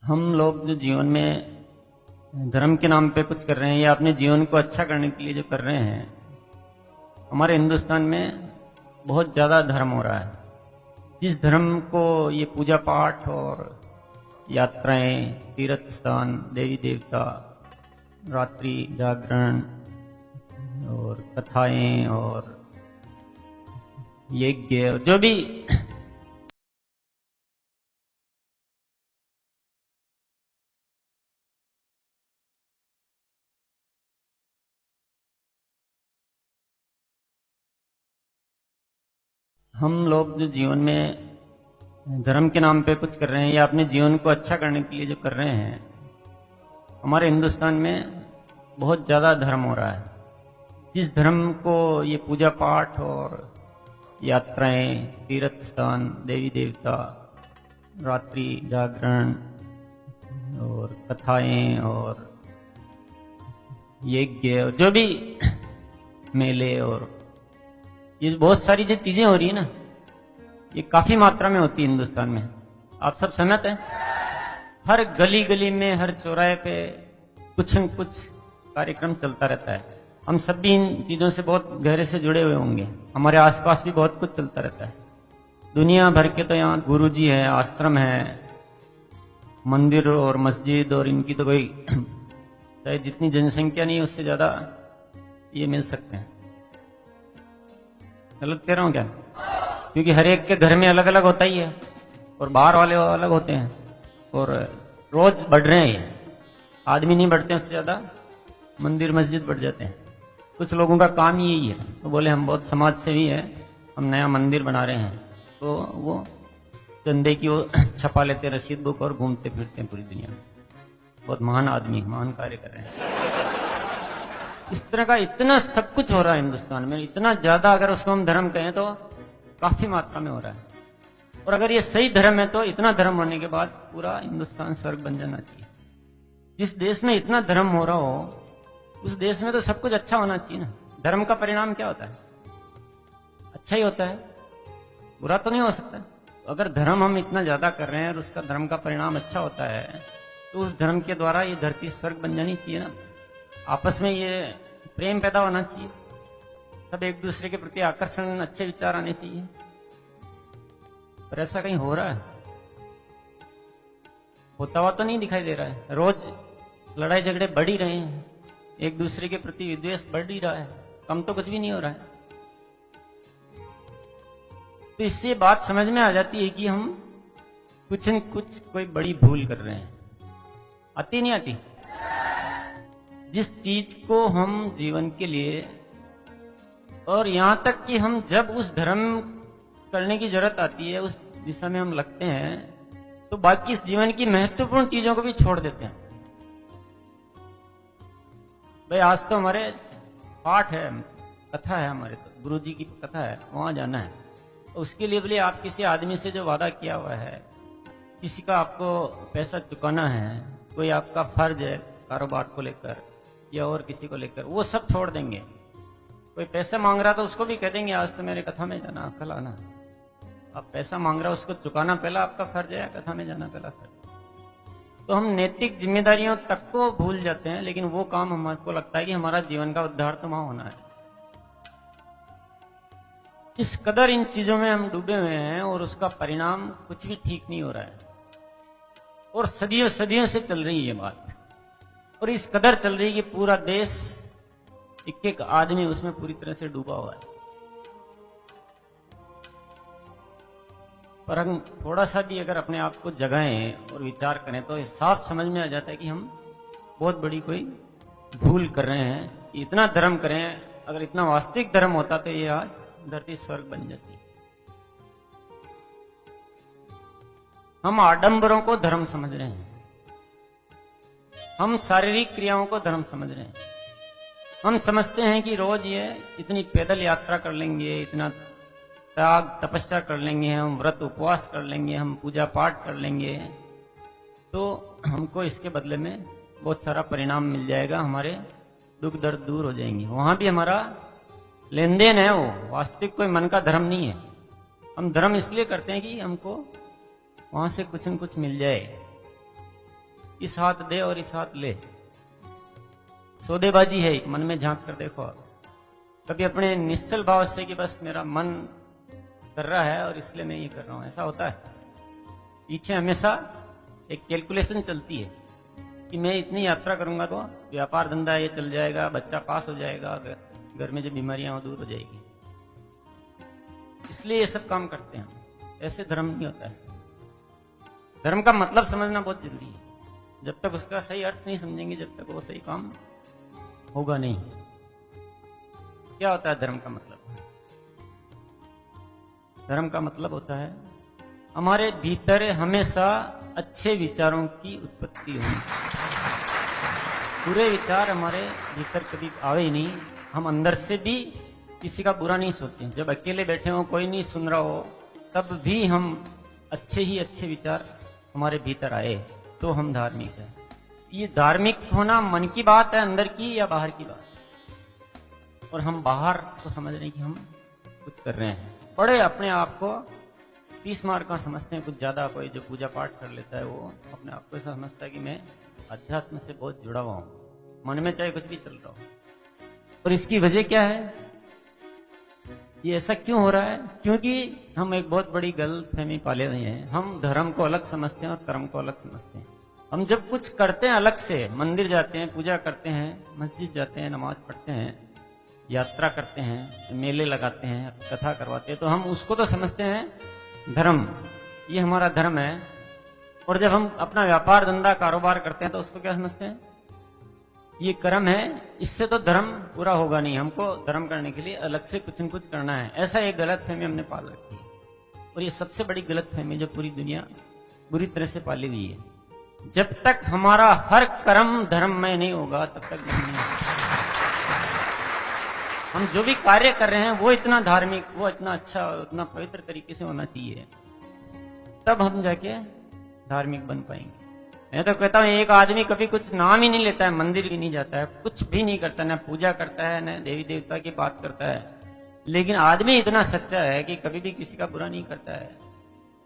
हम लोग जो जीवन में धर्म के नाम पे कुछ कर रहे हैं या अपने जीवन को अच्छा करने के लिए जो कर रहे हैं, हमारे हिंदुस्तान में बहुत ज़्यादा धर्म हो रहा है। जिस धर्म को ये पूजा पाठ और यात्राएं, तीर्थ स्थान, देवी देवता, रात्रि जागरण और कथाएं और यज्ञ और जो भी हम लोग जो जीवन में धर्म के नाम पे कुछ कर रहे हैं या अपने जीवन को अच्छा करने के लिए जो कर रहे हैं, हमारे हिंदुस्तान में बहुत ज़्यादा धर्म हो रहा है। जिस धर्म को ये पूजा पाठ और यात्राएं, तीर्थ स्थान, देवी देवता, रात्रि जागरण और कथाएं और यज्ञ और जो भी मेले और ये बहुत सारी जो चीजें हो रही है ना, ये काफी मात्रा में होती है हिंदुस्तान में। आप सब सहमत हैं? हर गली गली में, हर चौराहे पे कुछ न कुछ कार्यक्रम चलता रहता है। हम सब भी इन चीजों से बहुत गहरे से जुड़े हुए होंगे। हमारे आसपास भी बहुत कुछ चलता रहता है। दुनिया भर के तो यहाँ गुरुजी है, आश्रम है, मंदिर और मस्जिद और इनकी तो कोई शायद जितनी जनसंख्या नहीं है उससे ज्यादा ये मिल सकते हैं। गलत कह रहा हूं क्या? क्योंकि हर एक के घर में अलग अलग होता ही है और बाहर वाले अलग होते हैं और रोज बढ़ रहे हैं। आदमी नहीं बढ़ते, उससे ज्यादा मंदिर मस्जिद बढ़ जाते हैं। कुछ लोगों का काम ही यही है, तो बोले हम बहुत समाज सेवी है, हम नया मंदिर बना रहे हैं, तो वो चंदे की वो छपा लेते रसीद बुक और घूमते फिरते हैं पूरी दुनिया में। बहुत महान आदमी, महान कार्य कर रहे हैं। इस तरह का इतना सब कुछ हो रहा है हिंदुस्तान में, इतना ज्यादा। अगर उसको हम धर्म कहें तो काफी मात्रा में हो रहा है। और अगर ये सही धर्म है तो इतना धर्म होने के बाद पूरा हिंदुस्तान स्वर्ग बन जाना चाहिए। जिस देश में इतना धर्म हो रहा हो उस देश में तो सब कुछ अच्छा होना चाहिए ना। धर्म का परिणाम क्या होता है? अच्छा ही होता है, बुरा तो नहीं हो सकता। अगर धर्म हम इतना ज्यादा कर रहे हैं और उसका धर्म का परिणाम अच्छा होता है तो उस धर्म के द्वारा ये धरती स्वर्ग बन जानी चाहिए ना। आपस में ये प्रेम पैदा होना चाहिए, सब एक दूसरे के प्रति आकर्षण, अच्छे विचार आने चाहिए। पर ऐसा कहीं हो रहा है? होता हुआ तो नहीं दिखाई दे रहा है। रोज लड़ाई झगड़े बढ़ ही रहे हैं, एक दूसरे के प्रति विद्वेष बढ़ ही रहा है, कम तो कुछ भी नहीं हो रहा है। तो इससे बात समझ में आ जाती है कि हम कुछ न कुछ कोई बड़ी भूल कर रहे हैं। आती नहीं आती? जिस चीज को हम जीवन के लिए, और यहां तक कि हम जब उस धर्म करने की जरूरत आती है, उस दिशा में हम लगते हैं, तो बाकी इस जीवन की महत्वपूर्ण चीजों को भी छोड़ देते हैं। भाई आज तो हमारे पाठ है, कथा है, हमारे तो गुरु जी की कथा है, वहां जाना है। तो उसके लिए बोले आप किसी आदमी से जो वादा किया हुआ है, किसी का आपको पैसा चुकाना है, कोई आपका फर्ज है कारोबार को लेकर या और किसी को लेकर, वो सब छोड़ देंगे। कोई पैसा मांग रहा तो उसको भी कह देंगे आज तो मेरे कथा में जाना, कल आना। आप पैसा मांग रहा उसको चुकाना पहला आपका फर्ज है, कथा में जाना पहला फर्ज। तो हम नैतिक जिम्मेदारियों तक को भूल जाते हैं, लेकिन वो काम हमको लगता है कि हमारा जीवन का उद्धार तो वहां होना है। इस कदर इन चीजों में हम डूबे हुए हैं और उसका परिणाम कुछ भी ठीक नहीं हो रहा है। और सदियों सदियों से चल रही है ये बात, और इस कदर चल रही है कि पूरा देश, एक एक आदमी उसमें पूरी तरह से डूबा हुआ है। पर हम थोड़ा सा भी अगर अपने आप को जगाएं और विचार करें तो साफ समझ में आ जाता है कि हम बहुत बड़ी कोई भूल कर रहे हैं। इतना धर्म करें, अगर इतना वास्तविक धर्म होता तो ये आज धरती स्वर्ग बन जाती। हम आडंबरों को धर्म समझ रहे हैं, हम शारीरिक क्रियाओं को धर्म समझ रहे हैं। हम समझते हैं कि रोज ये इतनी पैदल यात्रा कर लेंगे, इतना त्याग तपस्या कर लेंगे, हम व्रत उपवास कर लेंगे, हम पूजा पाठ कर लेंगे, तो हमको इसके बदले में बहुत सारा परिणाम मिल जाएगा, हमारे दुख दर्द दूर हो जाएंगे। वहां भी हमारा लेन देन है, वो वास्तविक कोई मन का धर्म नहीं है। हम धर्म इसलिए करते हैं कि हमको वहां से कुछ न कुछ मिल जाए। इस हाथ दे और इस हाथ ले, सौदेबाजी है। मन में झांक कर देखो आप कभी अपने निश्चल भाव से कि बस मेरा मन कर रहा है और इसलिए मैं ये कर रहा हूं, ऐसा होता है? पीछे हमेशा एक कैलकुलेशन चलती है कि मैं इतनी यात्रा करूंगा तो व्यापार धंधा ये चल जाएगा, बच्चा पास हो जाएगा, घर में जो बीमारियां हो दूर हो जाएगी, इसलिए ये सब काम करते हैं। ऐसे धर्म नहीं होता है। धर्म का मतलब समझना बहुत जरूरी है। जब तक उसका सही अर्थ नहीं समझेंगे, जब तक वो सही काम होगा नहीं। क्या होता है धर्म का मतलब? धर्म का मतलब होता है हमारे भीतर हमेशा अच्छे विचारों की उत्पत्ति होनी। बुरे विचार हमारे भीतर कभी आवे ही नहीं। हम अंदर से भी किसी का बुरा नहीं सोचते। जब अकेले बैठे हो, कोई नहीं सुन रहा हो, तब भी हम अच्छे ही अच्छे विचार हमारे भीतर आए तो हम धार्मिक है। ये धार्मिक होना मन की बात है, अंदर की या बाहर की बात? और हम बाहर तो समझ रहे हैं कि हम कुछ कर रहे हैं, बड़े अपने आप को 30 मार्क का समझते हैं, कुछ ज्यादा। कोई जो पूजा पाठ कर लेता है वो अपने आप को ऐसा समझता है कि मैं अध्यात्म से बहुत जुड़ा हुआ हूं, मन में चाहे कुछ भी चल रहा हो। और इसकी वजह क्या है? ये ऐसा क्यों हो रहा है? क्योंकि हम एक बहुत बड़ी गलतफहमी पाले हुए हैं। हम धर्म को अलग समझते हैं और कर्म को अलग समझते हैं। हम जब कुछ करते हैं अलग से, मंदिर जाते हैं, पूजा करते हैं, मस्जिद जाते हैं, नमाज पढ़ते हैं, यात्रा करते हैं, मेले लगाते हैं, कथा करवाते हैं, तो हम उसको तो समझते हैं धर्म, ये हमारा धर्म है। और जब हम अपना व्यापार धंधा कारोबार करते हैं तो उसको क्या समझते हैं? ये कर्म है, इससे तो धर्म पूरा होगा नहीं, हमको धर्म करने के लिए अलग से कुछ न कुछ करना है। ऐसा एक गलतफहमी हमने पाल रखी है। और ये सबसे बड़ी गलतफहमी जो पूरी दुनिया बुरी तरह से पाली हुई है। जब तक हमारा हर कर्म धर्म में नहीं होगा तब तक नहीं होगा। हम जो भी कार्य कर रहे हैं वो इतना धार्मिक, वो इतना अच्छा, उतना पवित्र तरीके से होना चाहिए, तब हम जाके धार्मिक बन पाएंगे। मैं तो कहता हूं एक आदमी कभी कुछ नाम ही नहीं लेता है, मंदिर भी नहीं जाता है, कुछ भी नहीं करता, ना पूजा करता है, ना देवी देवता की बात करता है, लेकिन आदमी इतना सच्चा है कि कभी भी किसी का बुरा नहीं करता है,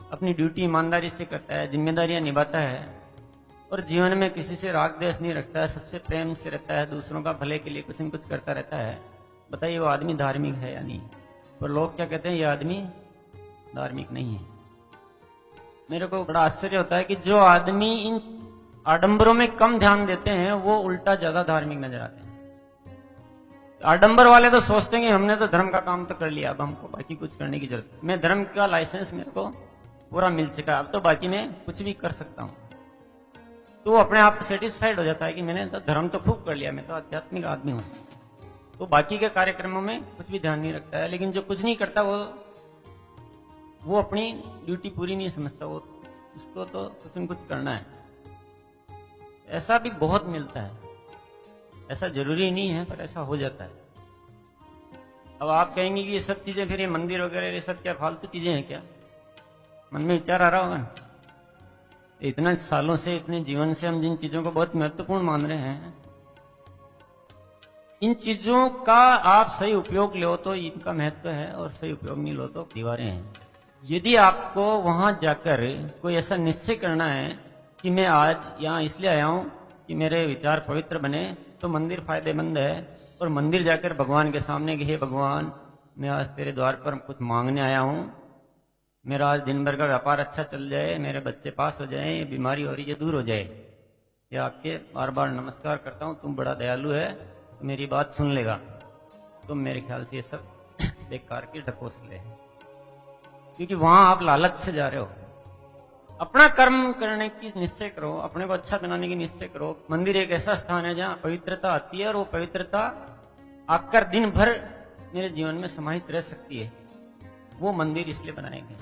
अपनी ड्यूटी ईमानदारी से करता है, जिम्मेदारियां निभाता है और जीवन में किसी से राग द्वेष नहीं रखता है, सबसे प्रेम से रहता है, दूसरों का भले के लिए कुछ न कुछ करता रहता है। बताइए वो आदमी धार्मिक है या नहीं? पर लोग क्या कहते हैं? ये आदमी धार्मिक नहीं है। मेरे को बड़ा आश्चर्य होता है कि जो आदमी इन आडंबरों में कम ध्यान देते हैं वो उल्टा ज्यादा धार्मिक नजर आते हैं। आडंबर वाले तो सोचते हैं कि हमने तो धर्म का काम तो कर लिया, अब हमको बाकी कुछ करने की जरूरत, मैं धर्म का लाइसेंस मेरे को पूरा मिल चुका, अब तो बाकी मैं कुछ भी कर सकता हूं। तो वो अपने आप सेटिस्फाइड हो जाता है कि मैंने तो धर्म तो खूब कर लिया, मैं तो आध्यात्मिक आदमी हूं। तो बाकी के कार्यक्रमों में कुछ भी ध्यान नहीं रखता है। लेकिन जो कुछ नहीं करता वो अपनी ड्यूटी पूरी नहीं समझता, वो उसको तो कुछ न कुछ करना है। ऐसा भी बहुत मिलता है, ऐसा जरूरी नहीं है पर ऐसा हो जाता है। अब आप कहेंगे कि ये सब चीजें, फिर ये मंदिर वगैरह ये सब क्या फालतू चीजें हैं क्या? मन में विचार आ रहा होगा। इतना सालों से, इतने जीवन से हम जिन चीजों को बहुत महत्वपूर्ण मान रहे हैं, इन चीजों का आप सही उपयोग लो तो इनका महत्व है, और सही उपयोग नहीं लो तो दीवारें हैं। यदि आपको वहां जाकर कोई ऐसा निश्चय करना है कि मैं आज यहाँ इसलिए आया हूं कि मेरे विचार पवित्र बने, तो मंदिर फायदेमंद है। और मंदिर जाकर भगवान के सामने कि हे भगवान, मैं आज तेरे द्वार पर कुछ मांगने आया हूं, मेरा आज दिन भर का व्यापार अच्छा चल जाए, मेरे बच्चे पास हो जाए, ये बीमारी हो रही है दूर हो जाए, या आपके बार बार नमस्कार करता हूं, तुम बड़ा दयालु है, तो मेरी बात सुन लेगा। तो मेरे ख्याल से ये सब बेकार की ढकोसले है, क्योंकि वहां आप लालच से जा रहे हो। अपना कर्म करने की निश्चय करो, अपने को अच्छा बनाने की निश्चय करो। मंदिर एक ऐसा स्थान है जहां पवित्रता आती है, और वो पवित्रता आकर दिन भर मेरे जीवन में समाहित रह सकती है। वो मंदिर इसलिए बनाए गए।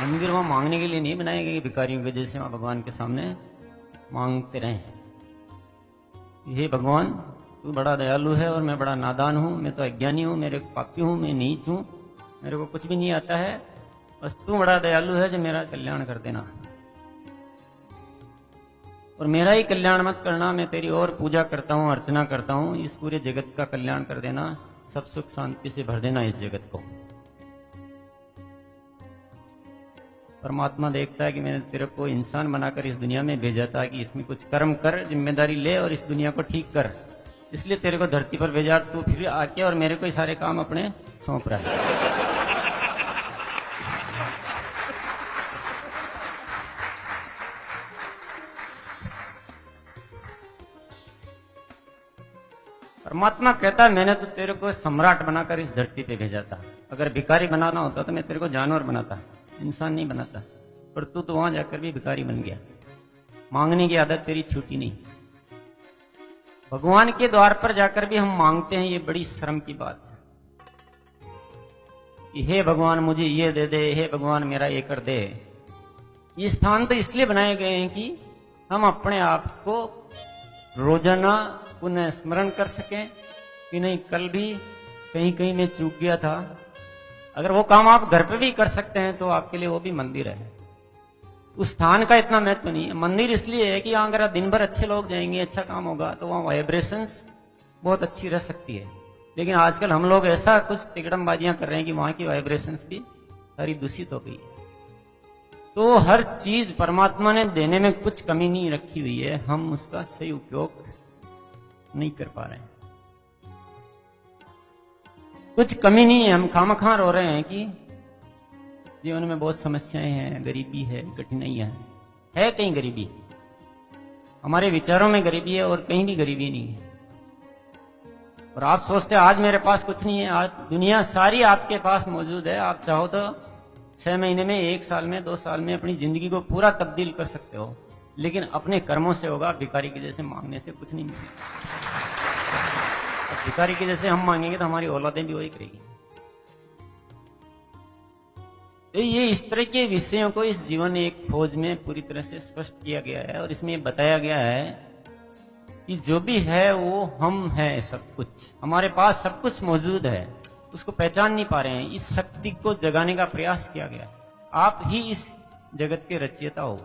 मंदिर वहां मांगने के लिए नहीं बनाए गए भिखारियों के जैसे वहां भगवान के सामने मांगते रहे। हे भगवान, तू बड़ा दयालु है और मैं बड़ा नादान हूं, मैं तो अज्ञानी हूं, मेरे पापी हूं, मैं नीच हूं, मेरे को कुछ भी नहीं आता है, बस तू बड़ा दयालु है जो मेरा कल्याण कर देना, और मेरा ही कल्याण मत करना, मैं तेरी और पूजा करता हूं, अर्चना करता हूं, इस पूरे जगत का कल्याण कर देना, सब सुख शांति से भर देना इस जगत को। परमात्मा देखता है कि मैंने तेरे को इंसान बनाकर इस दुनिया में भेजा था कि इसमें कुछ कर्म कर, जिम्मेदारी ले और इस दुनिया को ठीक कर, इसलिए तेरे को धरती पर भेजा। तू फिर आके और मेरे को ये सारे काम अपने सौंप रहा है। परमात्मा कहता है मैंने तो तेरे को सम्राट बनाकर इस धरती पे भेजा था। अगर भिखारी बनाना होता तो मैं तेरे को जानवर बनाता, इंसान नहीं बनाता। पर तू तो वहां जाकर भी भिखारी बन गया। मांगने की आदत तेरी छूटी नहीं। भगवान के द्वार पर जाकर भी हम मांगते हैं, ये बड़ी शर्म की बात है कि हे भगवान मुझे ये दे दे, हे भगवान मेरा ये कर दे। ये स्थान तो इसलिए बनाए गए हैं कि हम अपने आप को रोजाना पुनः स्मरण कर सकें कि नहीं, कल भी कहीं कहीं मैं चूक गया था। अगर वो काम आप घर पे भी कर सकते हैं तो आपके लिए वो भी मंदिर है। उस स्थान का इतना महत्व नहीं है। मंदिर इसलिए है कि अगर दिन भर अच्छे लोग जाएंगे, अच्छा काम होगा, तो वहां वाइब्रेशंस बहुत अच्छी रह सकती है। लेकिन आजकल हम लोग ऐसा कुछ तिकड़मबाजियां कर रहे हैं कि वहां की वाइब्रेशंस भी सारी दूषित हो गई है। तो हर चीज परमात्मा ने देने में कुछ कमी नहीं रखी हुई है, हम उसका सही उपयोग नहीं कर पा रहे हैं। कुछ कमी नहीं है, हम खामखा रो रहे हैं कि जीवन में बहुत समस्याएं हैं, गरीबी है, कठिनाइयां हैं। है कहीं गरीबी? हमारे विचारों में गरीबी है और कहीं भी गरीबी नहीं है। और आप सोचते हैं आज मेरे पास कुछ नहीं है। आज दुनिया सारी आपके पास मौजूद है। आप चाहो तो 6 महीने में, 1 साल में, 2 साल में अपनी जिंदगी को पूरा तब्दील कर सकते हो, लेकिन अपने कर्मों से होगा। भिखारी के जैसे मांगने से कुछ नहीं मिलेगा। भिखारी के जैसे हम मांगेंगे तो हमारी औलादें भी वही करेगी। तो ये इस तरह के विषयों को इस जीवन एक खोज में पूरी तरह से स्पष्ट किया गया है और इसमें बताया गया है कि जो भी है वो हम है। सब कुछ हमारे पास, सब कुछ मौजूद है, उसको पहचान नहीं पा रहे हैं। इस शक्ति को जगाने का प्रयास किया गया। आप ही इस जगत के रचयिता हो।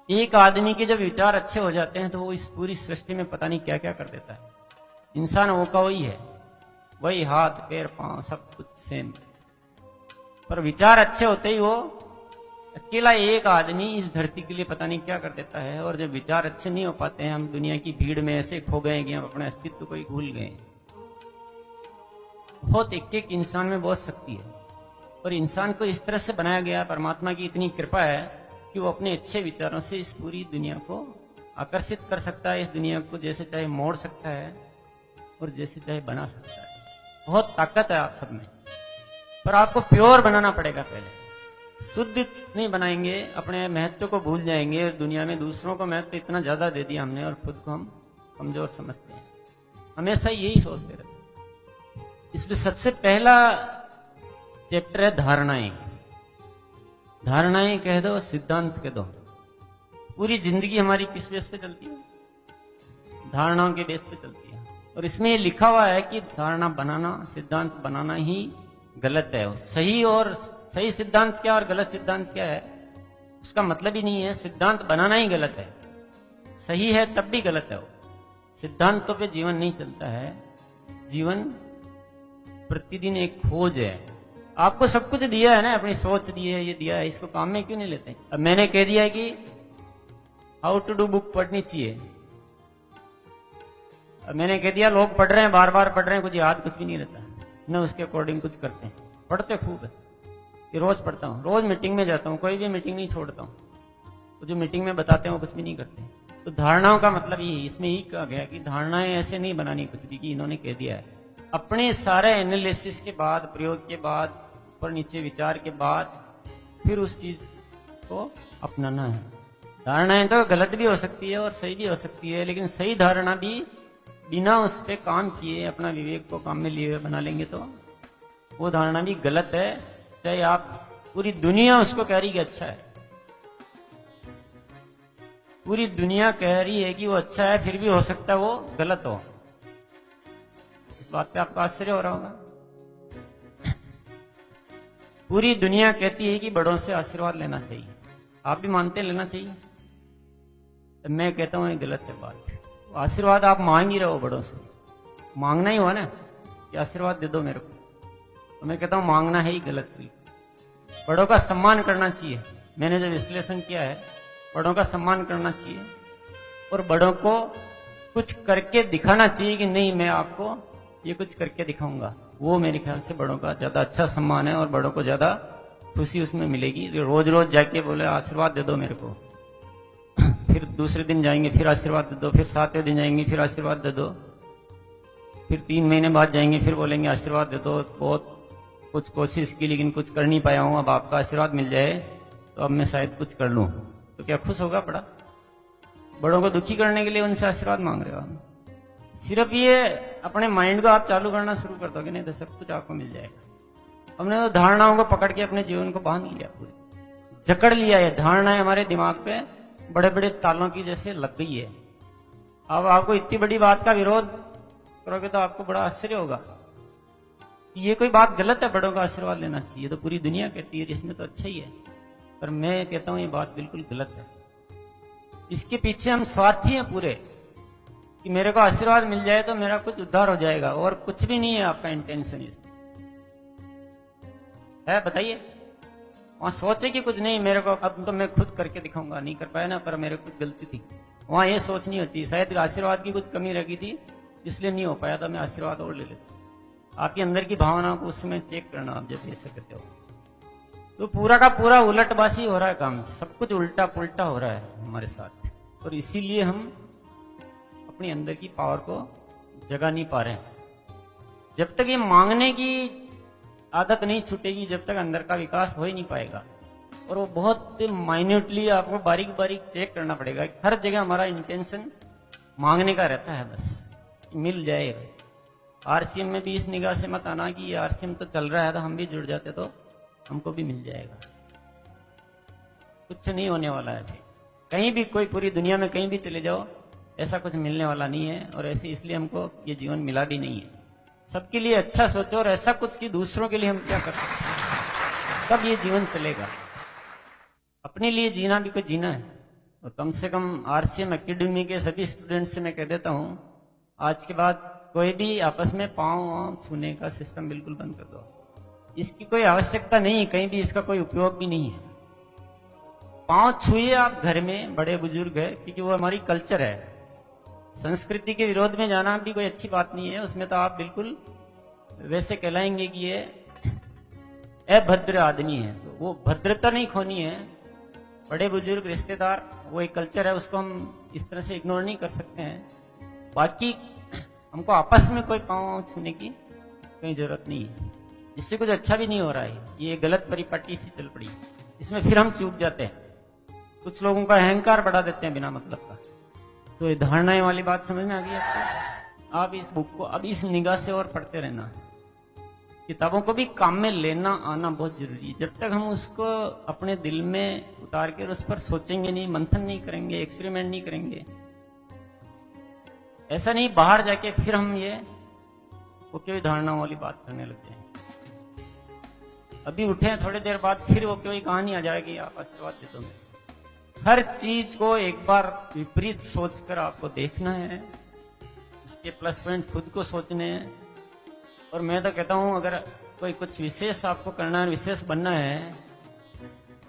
एक आदमी के जब विचार अच्छे हो जाते हैं तो वो इस पूरी सृष्टि में पता नहीं क्या क्या कर देता है। इंसान वो का वही है, वही हाथ पैर पांव सब कुछ सेम, पर विचार अच्छे होते ही वो अकेला एक आदमी इस धरती के लिए पता नहीं क्या कर देता है। और जब विचार अच्छे नहीं हो पाते हैं, हम दुनिया की भीड़ में ऐसे खो गए कि हम अपने अस्तित्व को ही भूल गए। बहुत एक इंसान में बहुत शक्ति है और इंसान को इस तरह से बनाया गया। परमात्मा की इतनी कृपा है कि वो अपने अच्छे विचारों से इस पूरी दुनिया को आकर्षित कर सकता है। इस दुनिया को जैसे चाहे मोड़ सकता है और जैसे चाहे बना सकता है। बहुत ताकत है आप सब में, पर आपको प्योर बनाना पड़ेगा। पहले शुद्ध नहीं बनाएंगे, अपने महत्व को भूल जाएंगे। दुनिया में दूसरों को महत्व इतना ज्यादा दे दिया हमने और खुद को हम कमजोर समझते हैं। हमेशा यही सोचते रहते हैं। इसमें सबसे पहला चैप्टर है धारणाएं। धारणाएं कह दो, सिद्धांत कह दो। पूरी जिंदगी हमारी किस बेस पे चलती है? धारणाओं के बेस पे चलती है। और इसमें लिखा हुआ है कि धारणा बनाना, सिद्धांत बनाना ही गलत है। सही सिद्धांत क्या और गलत सिद्धांत क्या है उसका मतलब ही नहीं है। सिद्धांत बनाना ही गलत है, सही है तब भी गलत है। वो सिद्धांतों पे जीवन नहीं चलता है। जीवन प्रतिदिन एक खोज है। आपको सब कुछ दिया है ना, अपनी सोच दी है, ये दिया है, इसको काम में क्यों नहीं लेते? अब मैंने कह दिया कि हाउ टू डू बुक पढ़नी चाहिए। अब मैंने कह दिया लोग पढ़ रहे हैं, बार बार पढ़ रहे हैं, कुछ याद कुछ भी नहीं रहता, न उसके अकॉर्डिंग कुछ करते हैं। पढ़ते खूब है, ये रोज पढ़ता हूँ, रोज मीटिंग में जाता हूँ, कोई भी मीटिंग नहीं छोड़ता हूँ। तो जो मीटिंग में बताते हैं वो कुछ भी नहीं करते। तो धारणाओं का मतलब ये, इसमें ही कहा गया कि धारणाएं ऐसे नहीं बनानी कुछ भी, कि इन्होंने कह दिया है। अपने सारे एनालिसिस के बाद, प्रयोग के बाद, ऊपर नीचे विचार के बाद फिर उस चीज को अपनाना है। धारणाएं तो गलत भी हो सकती है और सही भी हो सकती है, लेकिन सही धारणा भी बिना उस पर काम किए, अपना विवेक को काम में लिए हुए बना लेंगे तो वो धारणा भी गलत है। चाहे आप पूरी दुनिया उसको कह रही कि अच्छा है, पूरी दुनिया कह रही है कि वो अच्छा है, फिर भी हो सकता है वो गलत हो। इस बात पे आपको आश्चर्य हो रहा होगा। पूरी दुनिया कहती है कि बड़ों से आशीर्वाद लेना चाहिए, आप भी मानते लेना चाहिए। तो मैं कहता हूं ये गलत है बात। आशीर्वाद आप मांग ही रहो बड़ों से, मांगना ही हुआ ना कि आशीर्वाद दे दो मेरे को। तो मैं कहता हूं मांगना है ही गलत। बड़ों का सम्मान करना चाहिए। मैंने जो विश्लेषण किया है, बड़ों का सम्मान करना चाहिए और बड़ों को कुछ करके दिखाना चाहिए कि नहीं मैं आपको ये कुछ करके दिखाऊंगा। वो मेरे ख्याल से बड़ों का ज्यादा अच्छा सम्मान है और बड़ों को ज्यादा खुशी उसमें मिलेगी। रोज रोज जाके बोले आशीर्वाद दे दो मेरे को, फिर दूसरे दिन जाएंगे फिर आशीर्वाद दे दो, फिर 7वें दिन जाएंगे फिर आशीर्वाद दे दो, फिर 3 महीने बाद जाएंगे फिर बोलेंगे आशीर्वाद दे दो, बहुत कुछ कोशिश की लेकिन कुछ कर नहीं पाया हूं, अब आपका आशीर्वाद मिल जाए तो अब मैं शायद कुछ कर लूं। तो क्या खुश होगा बड़ा? बड़ों को दुखी करने के लिए उनसे आशीर्वाद मांग रहे हो आप। सिर्फ ये अपने माइंड को आप चालू करना शुरू कर दोगे, नहीं तो सब कुछ आपको मिल जाएगा। हमने तो धारणाओं को पकड़ के अपने जीवन को बांध लिया, पूरे जकड़ लिया है। धारणाएं हमारे दिमाग पे बड़े बड़े तालों की जैसे लग गई है। अब आपको इतनी बड़ी बात का विरोध करोगे तो आपको बड़ा आश्चर्य होगा कि ये कोई बात गलत है, बड़ों का आशीर्वाद लेना चाहिए। तो पूरी दुनिया कहती है इसमें तो अच्छा ही है, पर मैं कहता हूं ये बात बिल्कुल गलत है। इसके पीछे हम स्वार्थी हैं पूरे कि मेरे को आशीर्वाद मिल जाए तो मेरा कुछ उद्धार हो जाएगा, और कुछ भी नहीं है आपका इंटेंशन इसमें है। बताइए, वहां सोचे कि कुछ नहीं मेरे को अब तो मैं खुद करके दिखाऊंगा, नहीं कर पाया ना पर मेरे कुछ गलती थी। वहां ये सोच नहीं होती शायद आशीर्वाद की कुछ कमी रह गई थी इसलिए नहीं हो पाया था, मैं आशीर्वाद और ले लेता। आपके अंदर की भावना को उस समय चेक करना आप जब ऐसे करते हो। तो पूरा का पूरा उलटबासी हो रहा है काम, सब कुछ उल्टा पुल्टा हो रहा है हमारे साथ, और इसीलिए हम अपने अंदर की पावर को जगा नहीं पा रहे हैं। जब तक ये मांगने की आदत नहीं छूटेगी जब तक अंदर का विकास हो ही नहीं पाएगा। और वो बहुत माइन्यूटली आपको बारीक बारीक चेक करना पड़ेगा। हर जगह हमारा इंटेंशन मांगने का रहता है, बस मिल जाए। आरसीएम में भी इस निगाह से मत आना कि ये आरसीएम तो चल रहा है तो हम भी जुड़ जाते तो हमको भी मिल जाएगा। कुछ नहीं होने वाला ऐसे, कहीं भी कोई पूरी दुनिया में कहीं भी चले जाओ ऐसा कुछ मिलने वाला नहीं है। और ऐसे इसलिए हमको ये जीवन मिला भी नहीं है। सबके लिए अच्छा सोचो और ऐसा कुछ कि दूसरों के लिए हम क्या कर सकते हैं, तब ये जीवन चलेगा। अपने लिए जीना भी कोई जीना है। और कम से कम आरसीएम एकेडमी के सभी स्टूडेंट से मैं कह देता हूं, आज के बाद कोई भी आपस में पांव छूने का सिस्टम बिल्कुल बंद कर दो। इसकी कोई आवश्यकता नहीं, कहीं भी इसका कोई उपयोग भी नहीं है। पांव छुए आप घर में, बड़े बुजुर्ग है, क्योंकि वो हमारी कल्चर है। संस्कृति के विरोध में जाना भी कोई अच्छी बात नहीं है। उसमें तो आप बिल्कुल वैसे कहलाएंगे कि ये अभद्र आदमी है। तो वो भद्रता नहीं खोनी है। बड़े बुजुर्ग रिश्तेदार वो एक कल्चर है, उसको हम इस तरह से इग्नोर नहीं कर सकते हैं। बाकी हमको आपस में कोई पांव छूने की कोई जरूरत नहीं है। इससे कुछ अच्छा भी नहीं हो रहा है। ये गलत परिपाटी सी चल पड़ी, इसमें फिर हम चूक जाते हैं। कुछ लोगों का अहंकार बढ़ा देते हैं बिना मतलब का। तो ये धारणाएं वाली बात समझ में आ गई आपको? आप इस बुक को अब इस निगाह से और पढ़ते रहना है। किताबों को भी काम में लेना आना बहुत जरूरी है। जब तक हम उसको अपने दिल में उतार कर उस पर सोचेंगे नहीं, मंथन नहीं करेंगे, एक्सपेरिमेंट नहीं करेंगे, ऐसा नहीं बाहर जाके फिर हम ये वो कोई धारणाओं वाली बात करने लग जाएंगे। अभी उठे हैं, थोड़ी देर बाद फिर वो कोई कहानी आ जाएगी, आप आशीर्वाद दे दो। हर चीज को एक बार विपरीत सोचकर आपको देखना है, इसके प्लस पॉइंट खुद को सोचने हैं। और मैं तो कहता हूं अगर कोई कुछ विशेष आपको करना है, विशेष बनना है,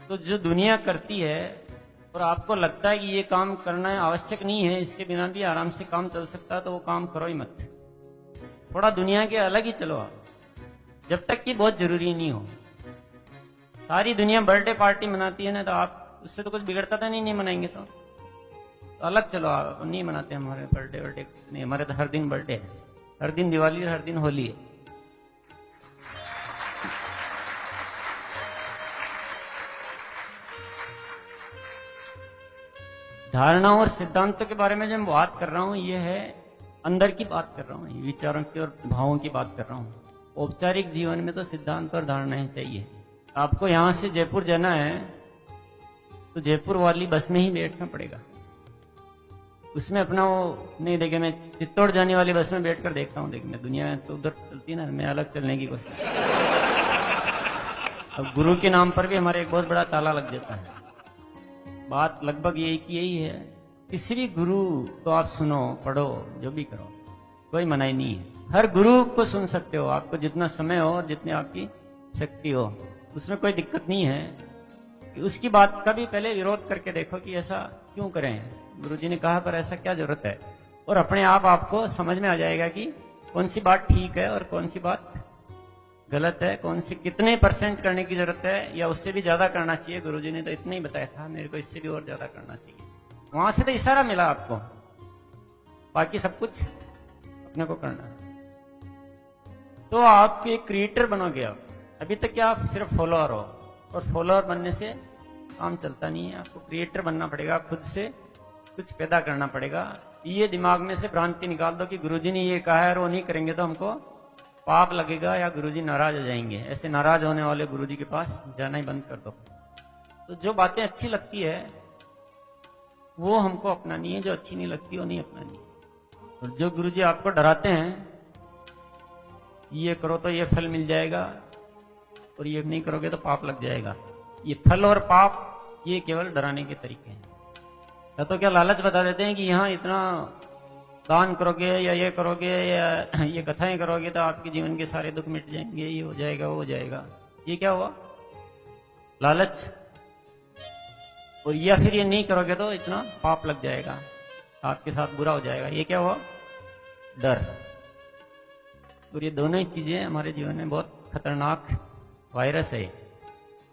तो जो दुनिया करती है और आपको लगता है कि ये काम करना है आवश्यक नहीं है, इसके बिना भी आराम से काम चल सकता है, तो वो काम करो ही मत। थोड़ा दुनिया के अलग ही चलो आप, जब तक कि बहुत जरूरी नहीं हो। सारी दुनिया बर्थडे पार्टी मनाती है ना, तो आप उससे तो कुछ बिगड़ता था नहीं मनाएंगे तो अलग चलो। आप नहीं मनाते हमारे बर्थडे वर्डे नहीं, हमारे तो हर दिन बर्थडे है, हर दिन दिवाली, हर दिन होली है। धारणाओं और सिद्धांतों के बारे में जब मैं बात कर रहा हूं, ये है अंदर की बात कर रहा हूं, विचारों की और भावों की बात कर रहा हूं। औपचारिक जीवन में तो सिद्धांत और धारणाएं चाहिए। आपको यहां से जयपुर जाना है तो जयपुर वाली बस में ही बैठना पड़ेगा। उसमें अपना वो नहीं देखे। मैं चित्तौड़ जाने वाली बस में बैठकर देखता हूँ, देख मैं दुनिया तो उधर चलती ना, मैं अलग चलने की कोशिश। अब गुरु के नाम पर भी हमारे एक बहुत बड़ा ताला लग जाता है। बात लगभग यही है। किसी भी गुरु को आप सुनो, पढ़ो, जो भी करो, कोई मनाही नहीं है। हर गुरु को सुन सकते हो, आपको जितना समय हो और जितनी आपकी शक्ति हो। उसमें कोई दिक्कत नहीं है कि उसकी बात का भी पहले विरोध करके देखो कि ऐसा क्यों करें, गुरुजी ने कहा पर ऐसा क्या जरूरत है, और अपने आप आपको समझ में आ जाएगा कि कौन सी बात ठीक है और कौन सी बात गलत है, कौन सी कितने % करने की जरूरत है या उससे भी ज्यादा करना चाहिए। गुरुजी ने तो इतना ही बताया था, मेरे को इससे भी और ज्यादा करना चाहिए। वहां से तो इशारा मिला आपको, बाकी सब कुछ अपने को करना है। तो आप एक क्रिएटर बनोगे। आप अभी तक क्या आप सिर्फ फॉलोअर हो, और फॉलोअर बनने से काम चलता नहीं है, आपको क्रिएटर बनना पड़ेगा, खुद से कुछ पैदा करना पड़ेगा। ये दिमाग में से भ्रांति निकाल दो कि गुरुजी ने ये कहा है और वो नहीं करेंगे तो हमको पाप लगेगा या गुरुजी नाराज हो जाएंगे। ऐसे नाराज होने वाले गुरुजी के पास जाना ही बंद कर दो। तो जो बातें अच्छी लगती है वो हमको अपनानी है, जो अच्छी नहीं लगती वो नहीं अपनानी। और जो गुरुजी आपको डराते हैं, ये करो तो ये फल मिल जाएगा और ये नहीं करोगे तो पाप लग जाएगा, ये फल और पाप ये केवल डराने के तरीके हैं। या तो क्या लालच बता देते हैं कि यहाँ इतना दान करोगे या ये करोगे या ये कथाएं करोगे तो आपके जीवन के सारे दुख मिट जाएंगे, ये हो जाएगा वो हो जाएगा। ये क्या हुआ? लालच। और या फिर ये नहीं करोगे तो इतना पाप लग जाएगा, आपके साथ बुरा हो जाएगा। ये क्या हुआ? डर। और ये दोनों ही चीजें हमारे जीवन में बहुत खतरनाक वायरस है।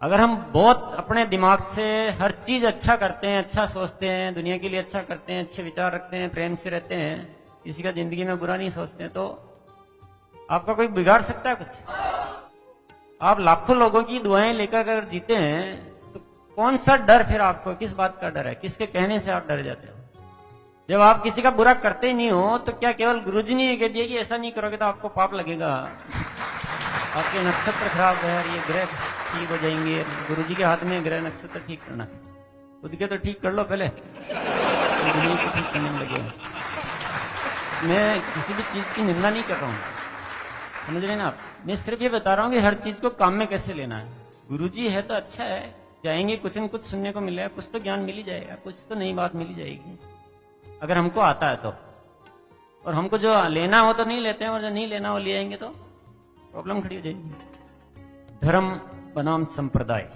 अगर हम बहुत अपने दिमाग से हर चीज अच्छा करते हैं, अच्छा सोचते हैं, दुनिया के लिए अच्छा करते हैं, अच्छे विचार रखते हैं, प्रेम से रहते हैं, किसी का जिंदगी में बुरा नहीं सोचते हैं, तो आपका कोई बिगाड़ सकता है कुछ? आप लाखों लोगों की दुआएं लेकर अगर जीते हैं तो कौन सा डर फिर आपको, किस बात का डर है? किसके कहने से आप डर जाते हो? जब आप किसी का बुरा करते ही नहीं हो तो क्या केवल गुरुजी ने ये कह दिया कि ऐसा नहीं करोगे तो आपको पाप लगेगा, आपके नक्षत्र खराब है, ये ग्रह ठीक हो जाएंगे? गुरुजी के हाथ में ग्रह नक्षत्र ठीक करना, खुद के तो ठीक कर लो पहले, दुनिया को ठीक करने में लगे। मैं किसी भी चीज की निंदा नहीं कर रहा हूँ, समझ रहे ना आप? मैं सिर्फ ये बता रहा हूँ कि हर चीज को काम में कैसे लेना है। गुरुजी है तो अच्छा है, जाएंगे कुछ न कुछ सुनने को मिलेगा, कुछ तो ज्ञान मिल ही जाएगा, कुछ तो नई बात मिल ही जाएगी अगर हमको आता है तो। और हमको जो लेना हो तो नहीं लेते हैं, और जो नहीं लेना हो ले आएंगे तो प्रॉब्लम खड़ी हो जाएगी। धर्म बनाम संप्रदाय,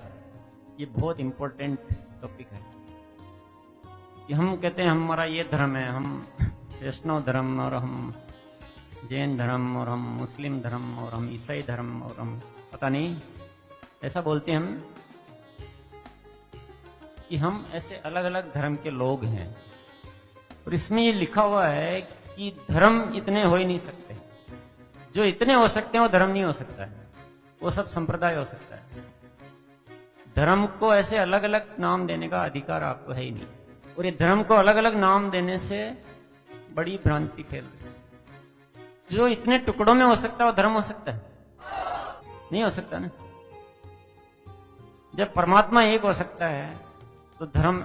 ये बहुत इंपॉर्टेंट टॉपिक है कि हम कहते हैं हमारा ये धर्म है, हम वैष्णव धर्म और हम जैन धर्म और हम मुस्लिम धर्म और हम ईसाई धर्म और हम पता नहीं ऐसा बोलते हैं हम कि हम ऐसे अलग अलग धर्म के लोग हैं। और इसमें ये लिखा हुआ है कि धर्म इतने हो ही नहीं सकते, जो इतने हो सकते हैं वो धर्म नहीं हो सकता है, वो सब संप्रदाय हो सकता है। धर्म को ऐसे अलग अलग नाम देने का अधिकार आपको है ही नहीं, और ये धर्म को अलग अलग नाम देने से बड़ी भ्रांति फैल रही है। जो इतने टुकड़ों में हो सकता है वो धर्म हो सकता है? नहीं हो सकता ना। जब परमात्मा एक हो सकता है तो धर्म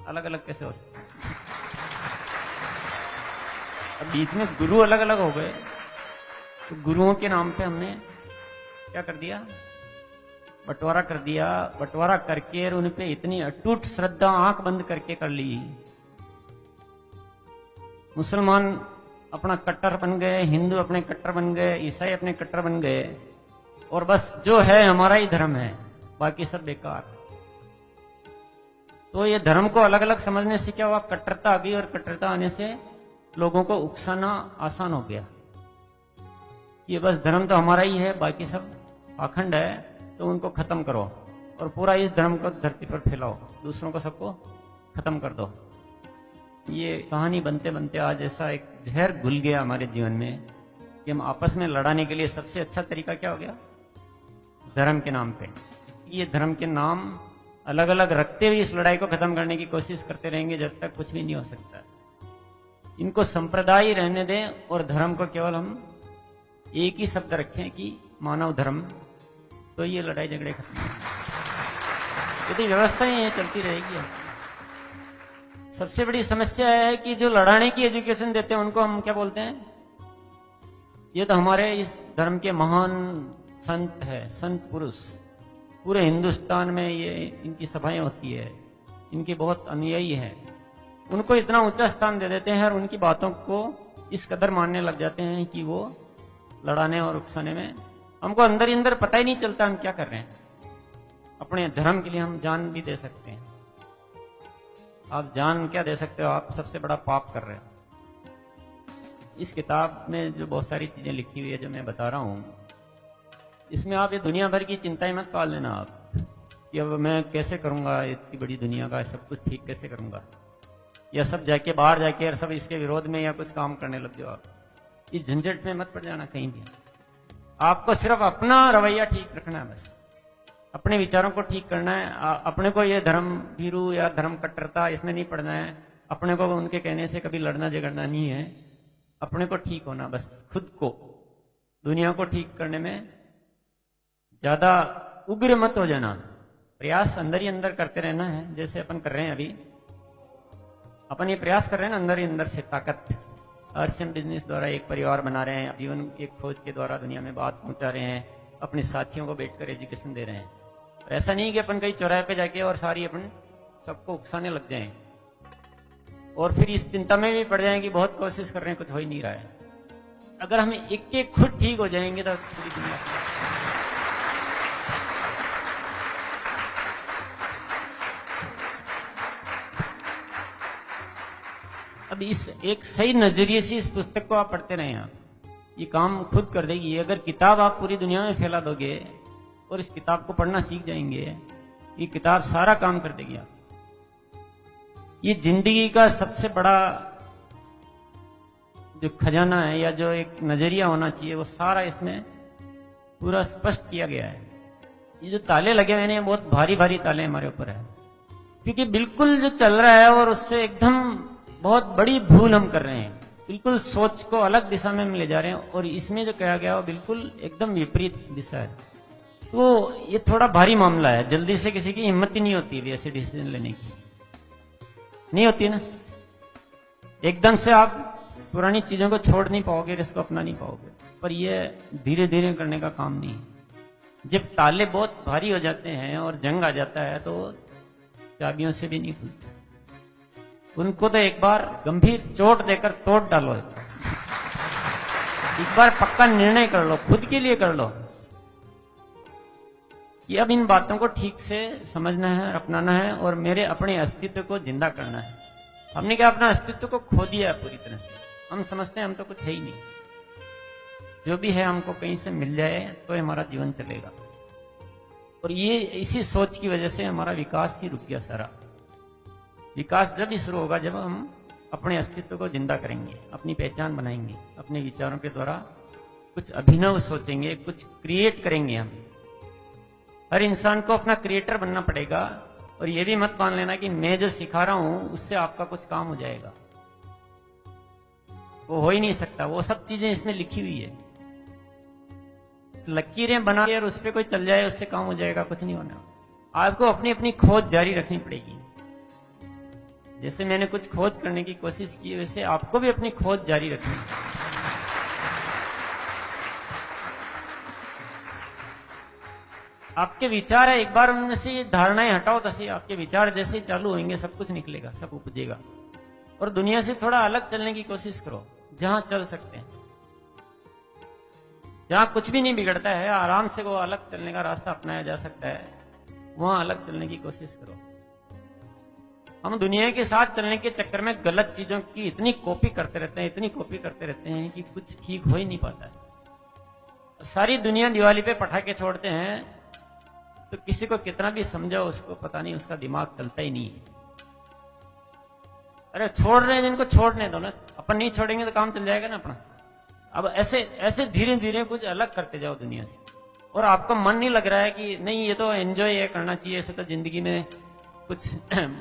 अलग अलग कैसे हो सकता है? अब बीच में गुरु अलग अलग हो गए तो गुरुओं के नाम पे हमने क्या कर दिया? बंटवारा कर दिया। बंटवारा करके उन पे इतनी अटूट श्रद्धा आंख बंद करके कर ली। मुसलमान अपना कट्टर बन गए, हिंदू अपने कट्टर बन गए, ईसाई अपने कट्टर बन गए, और बस जो है हमारा ही धर्म है, बाकी सब बेकार। तो ये धर्म को अलग अलग समझने से क्या हुआ? कट्टरता आ गई, और कट्टरता आने से लोगों को उकसाना आसान हो गया। ये बस धर्म तो हमारा ही है, बाकी सब पाखंड है, तो उनको खत्म करो और पूरा इस धर्म को धरती पर फैलाओ, दूसरों को सबको खत्म कर दो। ये कहानी बनते बनते आज ऐसा एक जहर घुल गया हमारे जीवन में कि हम आपस में लड़ाने के लिए सबसे अच्छा तरीका क्या हो गया? धर्म के नाम पे। ये धर्म के नाम अलग अलग रखते हुए इस लड़ाई को खत्म करने की कोशिश करते रहेंगे जब तक कुछ भी नहीं हो सकता। इनको संप्रदाय रहने दें और धर्म को केवल हम एक ही शब्द रखें कि मानव धर्म, तो ये लड़ाई झगड़े खत्म होंगे। यदि व्यवस्था ही चलती रहेगी। सबसे बड़ी समस्या है कि जो लड़ाने की एजुकेशन देते हैं उनको हम क्या बोलते हैं? ये तो हमारे इस धर्म के महान संत है, संत पुरुष। पूरे हिंदुस्तान में ये इनकी सभाएं होती है, इनके बहुत अनुयायी हैं। उनको इतना ऊंचा स्थान दे देते हैं और उनकी बातों को इस कदर मानने लग जाते हैं कि वो लड़ाने और उकसाने में, हमको अंदर ही अंदर पता ही नहीं चलता हम क्या कर रहे हैं। अपने धर्म के लिए हम जान भी दे सकते हैं। आप जान क्या दे सकते हो? आप सबसे बड़ा पाप कर रहे हो। इस किताब में जो बहुत सारी चीजें लिखी हुई है जो मैं बता रहा हूं, इसमें आप ये दुनिया भर की चिंताएं मत पाल लेना आप कि अब मैं कैसे करूंगा, इतनी बड़ी दुनिया का सब कुछ ठीक कैसे करूंगा, या सब जाके बाहर जाके और सब इसके विरोध में या कुछ काम करने लग जाओ। आप इस झंझट में मत पड़ जाना कहीं भी। आपको सिर्फ अपना रवैया ठीक रखना है, बस अपने विचारों को ठीक करना है। अपने को ये धर्म भीरू या धर्म कट्टरता इसमें नहीं पड़ना है। अपने को उनके कहने से कभी लड़ना झगड़ना नहीं है। अपने को ठीक होना, बस खुद को, दुनिया को ठीक करने में ज्यादा उग्र मत हो जाना। प्रयास अंदर ही अंदर करते रहना है, जैसे अपन कर रहे हैं अभी। अपन ये प्रयास कर रहे हैं ना अंदर ही अंदर से ताकत। RCM बिजनेस द्वारा एक परिवार बना रहे हैं, जीवन एक खोज के द्वारा दुनिया में बात पहुंचा रहे हैं, अपने साथियों को बैठकर एजुकेशन दे रहे हैं। ऐसा नहीं कि अपन कहीं चौराहे पे जाके और सारी अपन सबको उकसाने लग जाएं और फिर इस चिंता में भी पड़ जाएं कि बहुत कोशिश कर रहे हैं, कुछ हो ही नहीं रहा है। अगर हम एक एक खुद ठीक हो जाएंगे तो पूरी दुनिया। अब इस एक सही नजरिए से इस पुस्तक को आप पढ़ते रहे, आप ये काम खुद कर देगी। अगर किताब आप पूरी दुनिया में फैला दोगे और इस किताब को पढ़ना सीख जाएंगे, ये किताब सारा काम कर देगी। आप ये जिंदगी का सबसे बड़ा जो खजाना है या जो एक नजरिया होना चाहिए वो सारा इसमें पूरा स्पष्ट किया गया है। ये जो ताले लगे हुए हैं बहुत भारी भारी ताले हमारे ऊपर है, क्योंकि बिल्कुल जो चल रहा है और उससे एकदम बहुत बड़ी भूल हम कर रहे हैं। बिल्कुल सोच को अलग दिशा में हम ले जा रहे हैं और इसमें जो कहा गया वो बिल्कुल एकदम विपरीत दिशा है। तो ये थोड़ा भारी मामला है। जल्दी से किसी की हिम्मत ही नहीं होती ऐसे डिसीजन लेने की, नहीं होती ना। एकदम से आप पुरानी चीजों को छोड़ नहीं पाओगे, इसको अपना नहीं पाओगे। पर ये धीरे धीरे करने का काम नहीं है। जब ताले बहुत भारी हो जाते हैं और जंग आ जाता है तो चाबियों से भी नहीं खुलते। उनको तो एक बार गंभीर चोट देकर तोड़ डालो। इस बार पक्का निर्णय कर लो, खुद के लिए कर लो कि अब इन बातों को ठीक से समझना है, अपनाना है और मेरे अपने अस्तित्व को जिंदा करना है। हमने क्या अपना अस्तित्व को खो दिया है पूरी तरह से। हम समझते हैं हम तो कुछ है ही नहीं, जो भी है हमको कहीं से मिल जाए तो हमारा जीवन चलेगा। और ये इसी सोच की वजह से हमारा विकास ही रुक गया। सारा विकास जब ही शुरू होगा जब हम अपने अस्तित्व को जिंदा करेंगे, अपनी पहचान बनाएंगे, अपने विचारों के द्वारा कुछ अभिनव सोचेंगे, कुछ क्रिएट करेंगे। हम हर इंसान को अपना क्रिएटर बनना पड़ेगा। और यह भी मत मान लेना कि मैं जो सिखा रहा हूं उससे आपका कुछ काम हो जाएगा, वो हो ही नहीं सकता। वो सब चीजें इसमें लिखी हुई है। लकीरें बना के और उस पर कोई चल जाए उससे काम हो जाएगा, कुछ नहीं होना। आपको अपनी अपनी खोज जारी रखनी पड़ेगी। जैसे मैंने कुछ खोज करने की कोशिश की, वैसे आपको भी अपनी खोज जारी रखनी है। आपके विचार है, एक बार उनमें से ये धारणाएं हटाओ तो सही। आपके विचार जैसे चालू होंगे सब कुछ निकलेगा, सब उपजेगा। और दुनिया से थोड़ा अलग चलने की कोशिश करो, जहां चल सकते हैं, जहां कुछ भी नहीं बिगड़ता है, आराम से वो अलग चलने का रास्ता अपनाया जा सकता है, वहां अलग चलने की कोशिश करो। हम दुनिया के साथ चलने के चक्कर में गलत चीजों की इतनी कॉपी करते रहते हैं, इतनी कॉपी करते रहते हैं कि कुछ ठीक हो ही नहीं पाता है। सारी दुनिया दिवाली पे पटाखे छोड़ते हैं तो किसी को कितना भी समझाओ उसको पता नहीं, उसका दिमाग चलता ही नहीं है। अरे छोड़ रहे हैं जिनको छोड़ने दो ना, अपन नहीं छोड़ेंगे तो काम चल जाएगा ना अपना। अब ऐसे ऐसे धीरे धीरे कुछ अलग करते जाओ दुनिया से। और आपका मन नहीं लग रहा है कि नहीं ये तो एंजॉय ये करना चाहिए, ऐसे तो जिंदगी में कुछ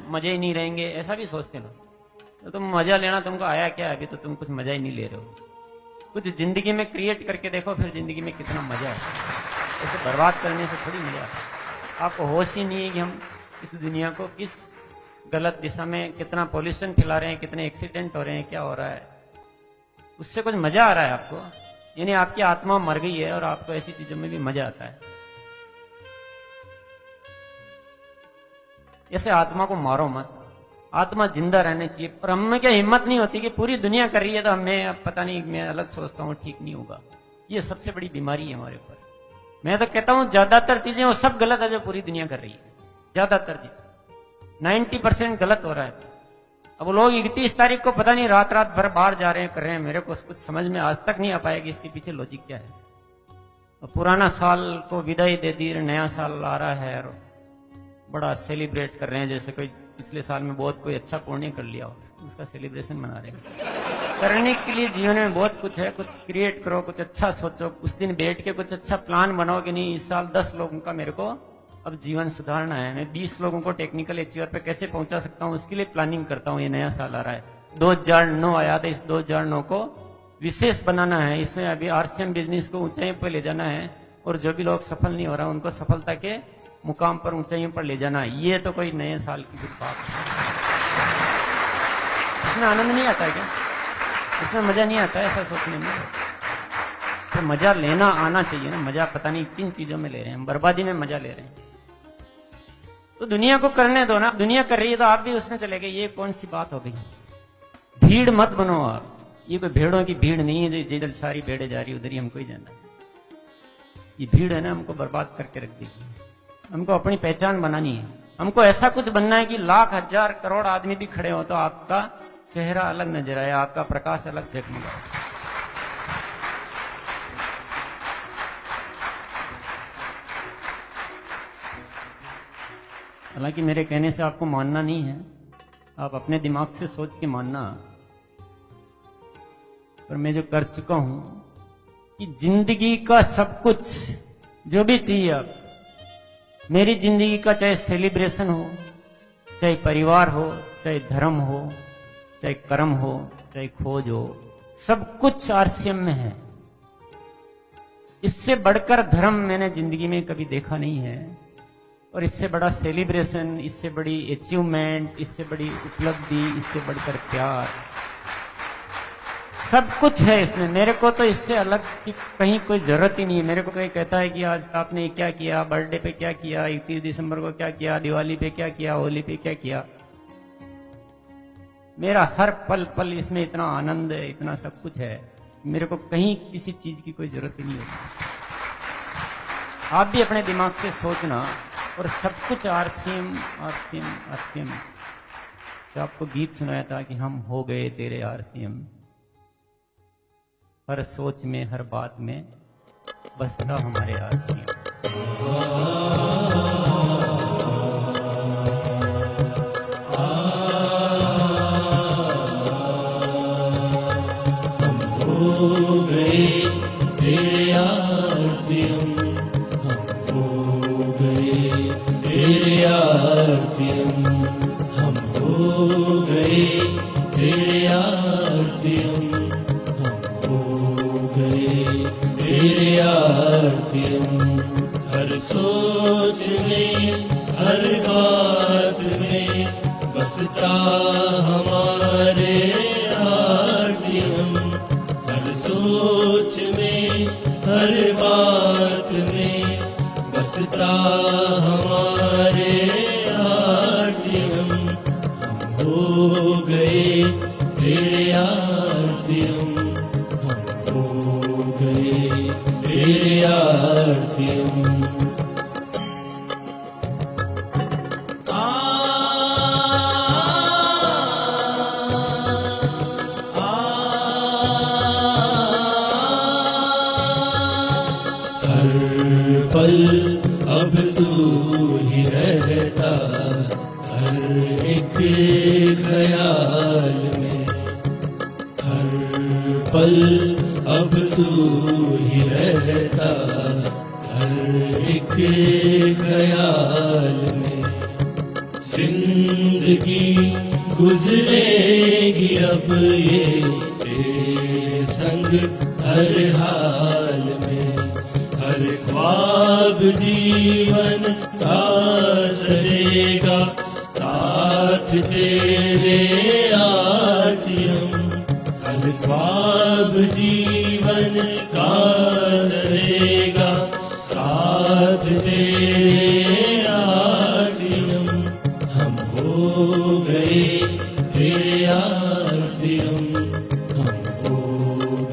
मजे ही नहीं रहेंगे, ऐसा भी सोचते ना। तो तुम मजा लेना तुमको आया क्या? अभी तो तुम कुछ मजा ही नहीं ले रहे हो। कुछ जिंदगी में क्रिएट करके देखो, फिर जिंदगी में कितना मजा है। ऐसे बर्बाद करने से थोड़ी मजा आता है। आपको होश ही नहीं है कि हम इस दुनिया को किस गलत दिशा में, कितना पॉल्यूशन फैला रहे हैं, कितने एक्सीडेंट हो रहे हैं, क्या हो रहा है। उससे कुछ मजा आ रहा है आपको, यानी आपकी आत्मा मर गई है और आपको ऐसी चीजों में भी मजा आता है। ऐसे आत्मा को मारो मत, आत्मा जिंदा रहनी चाहिए। पर हमें क्या हिम्मत नहीं होती कि पूरी दुनिया कर रही है तो हमें अब पता नहीं, मैं अलग सोचता हूँ ठीक नहीं होगा। ये सबसे बड़ी बीमारी है हमारे ऊपर। मैं तो कहता हूं ज्यादातर चीजें वो सब गलत है जो पूरी दुनिया कर रही है। ज्यादातर चीज 90% गलत हो रहा है। अब लोग 31 तारीख को पता नहीं रात रात भर बाहर जा रहे हैं, कर रहे हैं, मेरे को कुछ समझ में आज तक नहीं आ पाया कि इसके पीछे लॉजिक क्या है। पुराना साल को विदाई दे दी, नया साल आ रहा है और बड़ा सेलिब्रेट कर रहे हैं, जैसे कोई पिछले साल में बहुत कोई अच्छा पुण्य कर लिया हो, उसका सेलिब्रेशन मना रहे हैं। करने के लिए जीवन में बहुत कुछ है, कुछ क्रिएट करो, कुछ अच्छा सोचो, उस दिन बैठ के कुछ अच्छा प्लान बनाओ कि नहीं इस साल 10 लोगों का मेरे को अब जीवन सुधारना है, मैं 20 लोगों को टेक्निकल अचीवर पे कैसे पहुंचा सकता हूं, उसके लिए प्लानिंग करता हूं। ये नया साल आ रहा है, 2009 आया था, इस 2009 को विशेष बनाना है। इसमें अभी आरसीएम बिजनेस को ऊंचाई पर ले जाना है और जो भी लोग सफल नहीं हो रहा उनको सफलता के मुकाम पर, ऊंचाइयों पर ले जाना है। ये तो कोई नए साल की कुछ बात है। इसमें आनंद नहीं आता है क्या? इसमें मजा नहीं आता है ऐसा सोचने में? तो मजा लेना आना चाहिए ना। मजा पता नहीं किन चीजों में ले रहे हैं हम, बर्बादी में मजा ले रहे हैं। तो दुनिया को करने दो ना, दुनिया कर रही है तो आप भी उसमें चले गए, ये कौन सी बात हो गई? भीड़ मत बनो आप। ये कोई भेड़ों की भीड़ नहीं है जिधर सारी भेड़े जा रही उधर ही हमको ही जाना है। ये भीड़ है ना, हमको बर्बाद करके रख देगी। हमको अपनी पहचान बनानी है, हमको ऐसा कुछ बनना है कि लाख हजार करोड़ आदमी भी खड़े हो तो आपका चेहरा अलग नजर आए, आपका प्रकाश अलग जगमगाए। हालांकि मेरे कहने से आपको मानना नहीं है, आप अपने दिमाग से सोच के मानना। पर मैं जो कर चुका हूं कि जिंदगी का सब कुछ जो भी चाहिए आप, मेरी जिंदगी का चाहे सेलिब्रेशन हो, चाहे परिवार हो, चाहे धर्म हो, चाहे कर्म हो, चाहे खोज हो, सब कुछ आरसीएम में है। इससे बढ़कर धर्म मैंने जिंदगी में कभी देखा नहीं है, और इससे बड़ा सेलिब्रेशन, इससे बड़ी अचीवमेंट, इससे बड़ी उपलब्धि, इससे बढ़कर प्यार, सब कुछ है इसमें। मेरे को तो इससे अलग की कहीं कोई जरूरत ही नहीं है। मेरे को कोई कहता है कि आज आपने क्या किया, बर्थडे पे क्या किया, 31 दिसंबर को क्या किया, दिवाली पे क्या किया, होली पे क्या किया, मेरा हर पल पल इसमें इतना आनंद है, इतना सब कुछ है, मेरे को कहीं किसी चीज की कोई जरूरत ही नहीं होती। आप भी अपने दिमाग से सोचना, और सब कुछ आरसीएम आरसीएम आरसीएम। तो आपको गीत सुनाया था कि हम हो गए तेरे आरसीएम, हर सोच में हर बात में बसता हमारे आरसीएम। हो गए तेरे आरसीएम, हम हो गए तेरे आरसीएम, हम हो गए तेरे आरसीएम, तेरे आरसीएम। हर सोच में हर बात में बसता हमारे आरसीएम, हर सोच में हर बात में बसता हमारे आरसीएम। हम हो गए तेरे आरसीएम, तेरे आरसीएम। हर पल अब तू ही रहता, हर एक ख्याल में, हर पल अब तू ही रहता, हर एक ख्याल में। जिंदगी गुजरेगी अब ये तेरे संग हर हाल में, हर ख्वाब जीवन का सजेगा साथ तेरे आरसीएम, हर ख्वाब जीवन का सजेगा साथ तेरे आरसीएम। हम हो गए तेरे आरसीएम, हम हो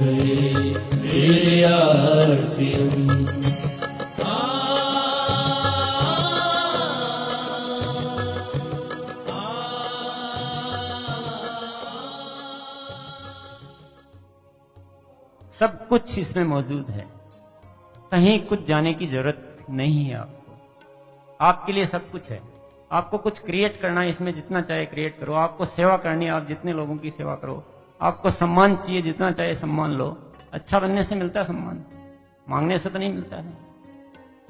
गए तेरे आरसीएम। सब कुछ इसमें मौजूद है, कहीं कुछ जाने की जरूरत नहीं है आपको। आपके लिए सब कुछ है। आपको कुछ क्रिएट करना है, इसमें जितना चाहे क्रिएट करो। आपको सेवा करनी है, आप जितने लोगों की सेवा करो। आपको सम्मान चाहिए, जितना चाहे सम्मान लो। अच्छा बनने से मिलता है सम्मान, मांगने से तो नहीं मिलता है।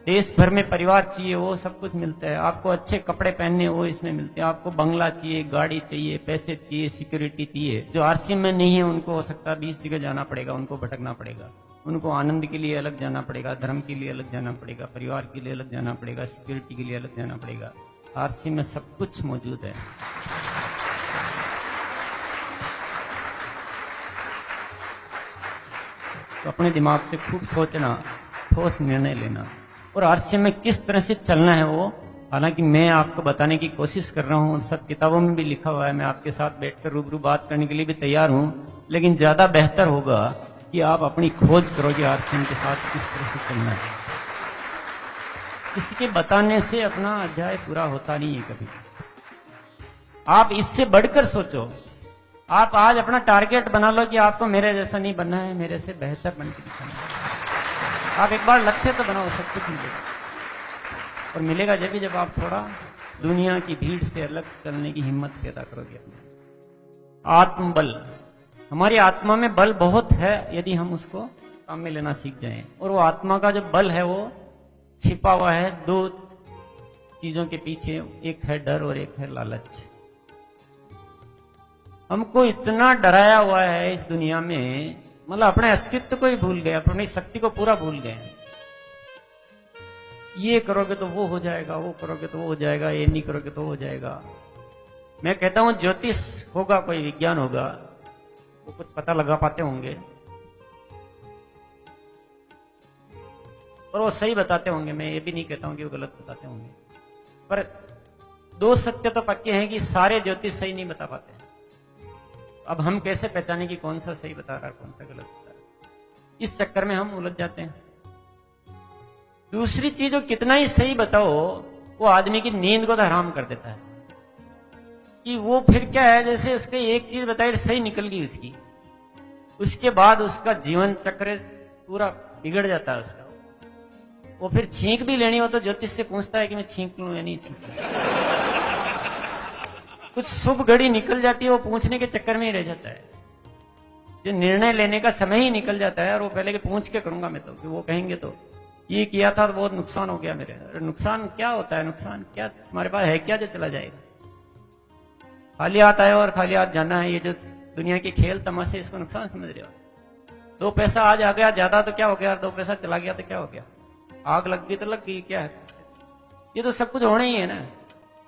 देश भर में परिवार चाहिए, वो सब कुछ मिलता है। आपको अच्छे कपड़े पहनने, वो इसमें मिलते हैं। आपको बंगला चाहिए, गाड़ी चाहिए, पैसे चाहिए, सिक्योरिटी चाहिए। जो आरसीएम में नहीं है उनको हो सकता है 20 जगह जाना पड़ेगा, उनको भटकना पड़ेगा। उनको आनंद के लिए अलग जाना पड़ेगा, धर्म के लिए अलग जाना पड़ेगा, परिवार के लिए अलग जाना पड़ेगा, सिक्योरिटी के लिए अलग जाना पड़ेगा। आरसीएम में सब कुछ मौजूद है। तो अपने दिमाग से खूब सोचना, ठोस निर्णय लेना, और आरसीएम में किस तरह से चलना है वो। हालांकि मैं आपको बताने की कोशिश कर रहा हूँ, सब किताबों में भी लिखा हुआ है। मैं आपके साथ बैठकर रूबरू बात करने के लिए भी तैयार हूँ, लेकिन ज्यादा बेहतर होगा कि आप अपनी खोज करोगे आरसीएम के साथ किस तरह से चलना है। किसी के बताने से अपना अध्याय पूरा होता नहीं है कभी। आप इससे बढ़कर सोचो। आप आज अपना टारगेट बना लो कि आपको मेरे जैसा नहीं बनना है, मेरे से बेहतर बन के दिखाना है। आप एक बार लक्ष्य तो बनाओ, सब कुछ मिलेगा। और मिलेगा जब आप थोड़ा दुनिया की भीड़ से अलग चलने की हिम्मत पैदा करोगे अपने। आत्मबल, हमारी आत्मा में बल बहुत है यदि हम उसको काम में लेना सीख जाएं। और वो आत्मा का जो बल है वो छिपा हुआ है दो चीजों के पीछे, एक है डर और एक है लालच। हमको इतना डराया हुआ है इस दुनिया में, मतलब अपने अस्तित्व को ही भूल गए, अपनी शक्ति को पूरा भूल गए। ये करोगे तो वो हो जाएगा, वो करोगे तो वो हो जाएगा, ये नहीं करोगे तो हो जाएगा। मैं कहता हूं ज्योतिष होगा, कोई विज्ञान होगा, वो कुछ पता लगा पाते होंगे और वो सही बताते होंगे। मैं ये भी नहीं कहता हूं कि वो गलत बताते होंगे, पर दो सत्य तो पक्के हैं कि सारे ज्योतिष सही नहीं बता पाते। अब हम कैसे पहचाने कि कौन सा सही बता रहा है, कौन सा गलत बता रहा है? इस चक्कर में हम उलझ जाते हैं। दूसरी चीज, वो कितना ही सही बताओ, वो आदमी की नींद को तो हराम कर देता है। कि वो फिर क्या है, जैसे उसके एक चीज बताई सही निकल गई उसकी, उसके बाद उसका जीवन चक्र पूरा बिगड़ जाता है उसका। वो फिर छींक भी लेनी हो तो ज्योतिष से पूछता है कि मैं छींक लूं या नहीं छींक लूं। कुछ शुभ घड़ी निकल जाती है, वो पूछने के चक्कर में ही रह जाता है। जो निर्णय लेने का समय ही निकल जाता है, और वो पहले के पूछ के करूंगा मैं तो, कि वो कहेंगे तो ये किया था तो बहुत नुकसान हो गया मेरे। अरे नुकसान क्या होता है? नुकसान क्या तुम्हारे पास है क्या जो चला जाएगा? खाली हाथ आए और खाली हाथ जाना है। ये जो दुनिया के खेल तमाशे, इसको नुकसान समझ रहे हो? 2 पैसा आज आ गया ज्यादा तो क्या हो गया, 2 पैसा चला गया तो क्या हो गया? आग लग गई तो लग गई, क्या है? ये तो सब कुछ होना ही है ना।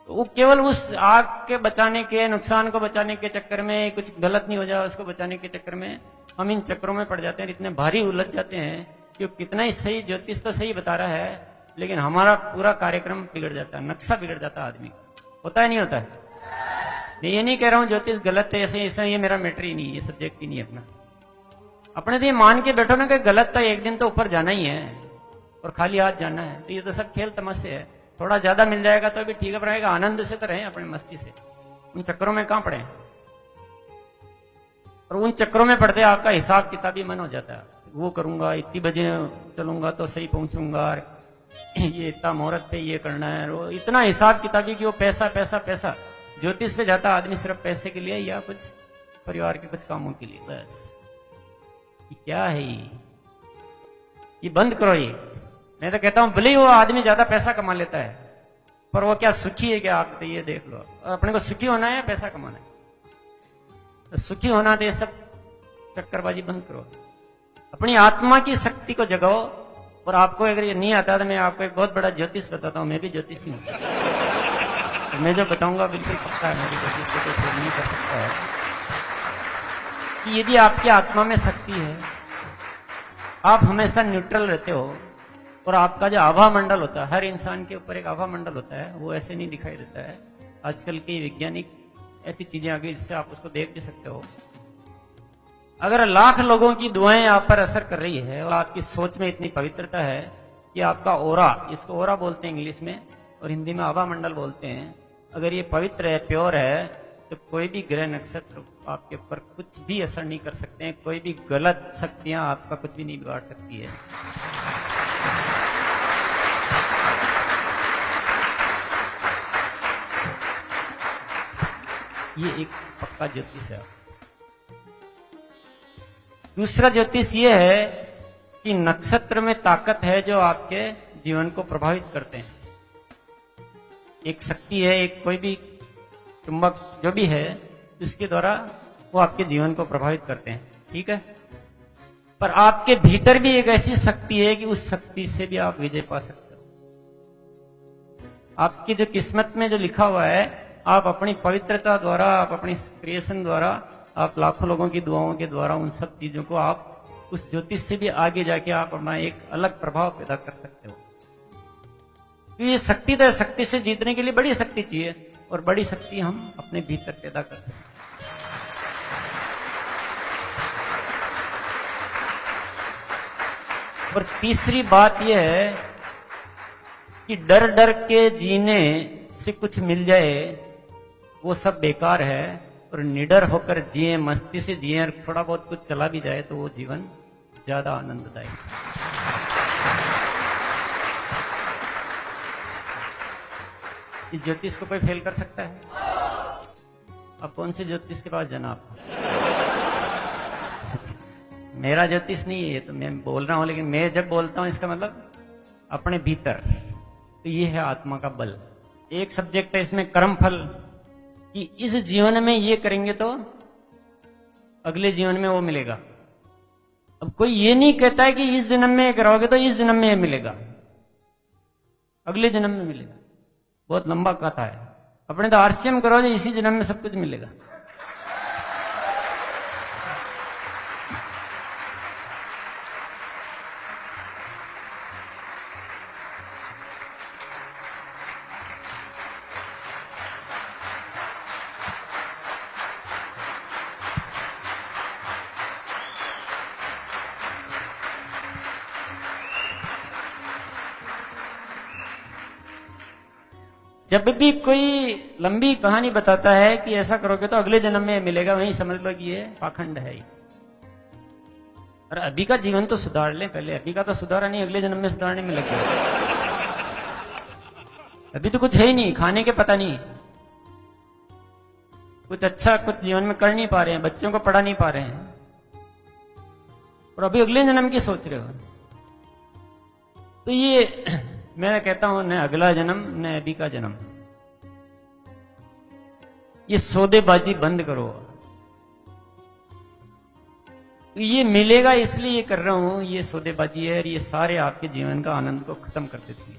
तो वो केवल उस आग के बचाने के, नुकसान को बचाने के चक्कर में, कुछ गलत नहीं हो जाए उसको बचाने के चक्कर में हम इन चक्रों में पड़ जाते हैं, इतने भारी उलझ जाते हैं कि कितना ही सही ज्योतिष तो सही बता रहा है, लेकिन हमारा पूरा कार्यक्रम बिगड़ जाता है, नक्शा बिगड़ जाता है आदमी का। होता है नहीं होता है? मैं ये नहीं कह रहा हूं ज्योतिष गलत है, ऐसे ये मेरा मैटर ही नहीं, ये सब्जेक्ट ही नहीं अपना। अपने तो ये मान के बैठो ना कि गलत था, एक दिन तो ऊपर जाना ही है और खाली हाथ जाना है। तो ये तो सब खेल तमाशे है। थोड़ा ज्यादा मिल जाएगा तो भी ठीक रहेगा, आनंद से तो रहे, अपने मस्ती से। उन चक्रों में कहां पड़े? और उन चक्रों में पड़ते आपका हिसाब किताब ही मन हो जाता है। वो करूंगा, इतनी बजे चलूंगा तो सही पहुंचूंगा, ये इतना मुहूर्त पे ये करना है, वो इतना हिसाब किताबी कि वो पैसा पैसा पैसा। ज्योतिष पे जाता आदमी सिर्फ पैसे के लिए या कुछ परिवार के कुछ कामों के लिए, बस। ये क्या है? ये बंद करो। ये मैं तो कहता हूं भले ही वो आदमी ज्यादा पैसा कमा लेता है, पर वो क्या सुखी है क्या? आप तो ये देख लो, अपने को सुखी होना है या पैसा कमाना है? तो सुखी होना तो ये सब चक्करबाजी बंद करो, अपनी आत्मा की शक्ति को जगाओ। और आपको अगर ये नहीं आता तो मैं आपको एक बहुत बड़ा ज्योतिष बताता हूं। मैं भी ज्योतिषी हूं, तो मैं जो बताऊंगा बिल्कुल पक्का है, मेरी ज्योतिष को कोई नहीं कर सकता है। कि यदि आपकी आत्मा में शक्ति है, आप हमेशा न्यूट्रल रहते हो, और आपका जो आभा मंडल होता है, हर इंसान के ऊपर एक आभा मंडल होता है, वो ऐसे नहीं दिखाई देता है। आजकल की वैज्ञानिक ऐसी चीजें आ गई जिससे आप उसको देख भी सकते हो। अगर लाख लोगों की दुआएं आप पर असर कर रही है और आपकी सोच में इतनी पवित्रता है कि आपका ओरा, इसको ओरा बोलते हैं इंग्लिश में और हिंदी में आभा मंडल बोलते हैं, अगर ये पवित्र है, प्योर है, तो कोई भी ग्रह नक्षत्र आपके ऊपर कुछ भी असर नहीं कर सकते हैं, कोई भी गलत शक्तियां आपका कुछ भी नहीं बिगाड़ सकती है। ये एक पक्का ज्योतिष है। दूसरा ज्योतिष ये है कि नक्षत्र में ताकत है जो आपके जीवन को प्रभावित करते हैं। एक शक्ति है, एक कोई भी चुंबक जो भी है, उसके द्वारा वो आपके जीवन को प्रभावित करते हैं, ठीक है। पर आपके भीतर भी एक ऐसी शक्ति है कि उस शक्ति से भी आप विजय पा सकते हो। आपकी जो किस्मत में जो लिखा हुआ है, आप अपनी पवित्रता द्वारा, आप अपनी क्रिएशन द्वारा, आप लाखों लोगों की दुआओं के द्वारा उन सब चीजों को आप उस ज्योतिष से भी आगे जाके आप अपना एक अलग प्रभाव पैदा कर सकते हो। तो ये शक्ति तो शक्ति से जीतने के लिए बड़ी शक्ति चाहिए, और बड़ी शक्ति हम अपने भीतर पैदा कर सकते हैं। और तीसरी बात यह है कि डर डर के जीने से कुछ मिल जाए वो सब बेकार है, और निडर होकर जिए, मस्ती से जिए, और थोड़ा बहुत कुछ चला भी जाए तो वो जीवन ज्यादा आनंददायक है। इस ज्योतिष को कोई फेल कर सकता है? अब कौन से ज्योतिष के पास जाना आप? मेरा ज्योतिष नहीं है ये, तो मैं बोल रहा हूं, लेकिन मैं जब बोलता हूं इसका मतलब अपने भीतर, तो ये है आत्मा का बल। एक सब्जेक्ट है इसमें कर्म फल, कि इस जीवन में ये करेंगे तो अगले जीवन में वो मिलेगा। अब कोई ये नहीं कहता है कि इस जन्म में ये कराओगे तो इस जन्म में ये मिलेगा, अगले जन्म में मिलेगा। बहुत लंबा कथा है। अपने तो आरसीएम करोगे इसी जन्म में सब कुछ मिलेगा। जब भी कोई लंबी कहानी बताता है कि ऐसा करोगे तो अगले जन्म में मिलेगा, वहीं समझ लो कि ये पाखंड है। और अभी का जीवन तो सुधार ले पहले। अभी का तो सुधारा नहीं, अगले जन्म में सुधारने में लग गया। अभी तो कुछ है ही नहीं, खाने के पता नहीं, कुछ अच्छा कुछ जीवन में कर नहीं पा रहे हैं, बच्चों को पढ़ा नहीं पा रहे हैं, और अभी अगले जन्म की सोच रहे हो। तो ये मैं कहता हूं, न अगला जन्म न अभी का जन्म। ये सौदेबाजी बंद करो। ये मिलेगा इसलिए ये कर रहा हूं, ये सौदेबाजी है, और ये सारे आपके जीवन का आनंद को खत्म कर देती है।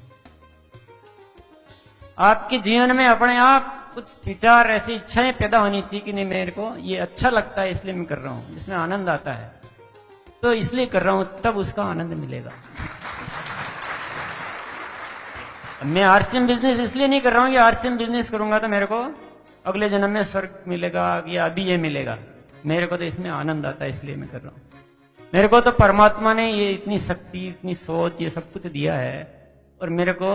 आपके जीवन में अपने आप कुछ विचार, ऐसी इच्छाएं पैदा होनी चाहिए कि नहीं, मेरे को ये अच्छा लगता है इसलिए मैं कर रहा हूं, इसमें आनंद आता है तो इसलिए कर रहा हूं, तब उसका आनंद मिलेगा। मैं आरसीएम बिजनेस इसलिए नहीं कर रहा हूं कि आरसीएम बिजनेस करूंगा तो मेरे को अगले जन्म में स्वर्ग मिलेगा या अभी ये मिलेगा। मेरे को तो इसमें आनंद आता है इसलिए मैं कर रहा हूं। मेरे को तो परमात्मा ने ये इतनी शक्ति, इतनी सोच, ये सब कुछ दिया है, और मेरे को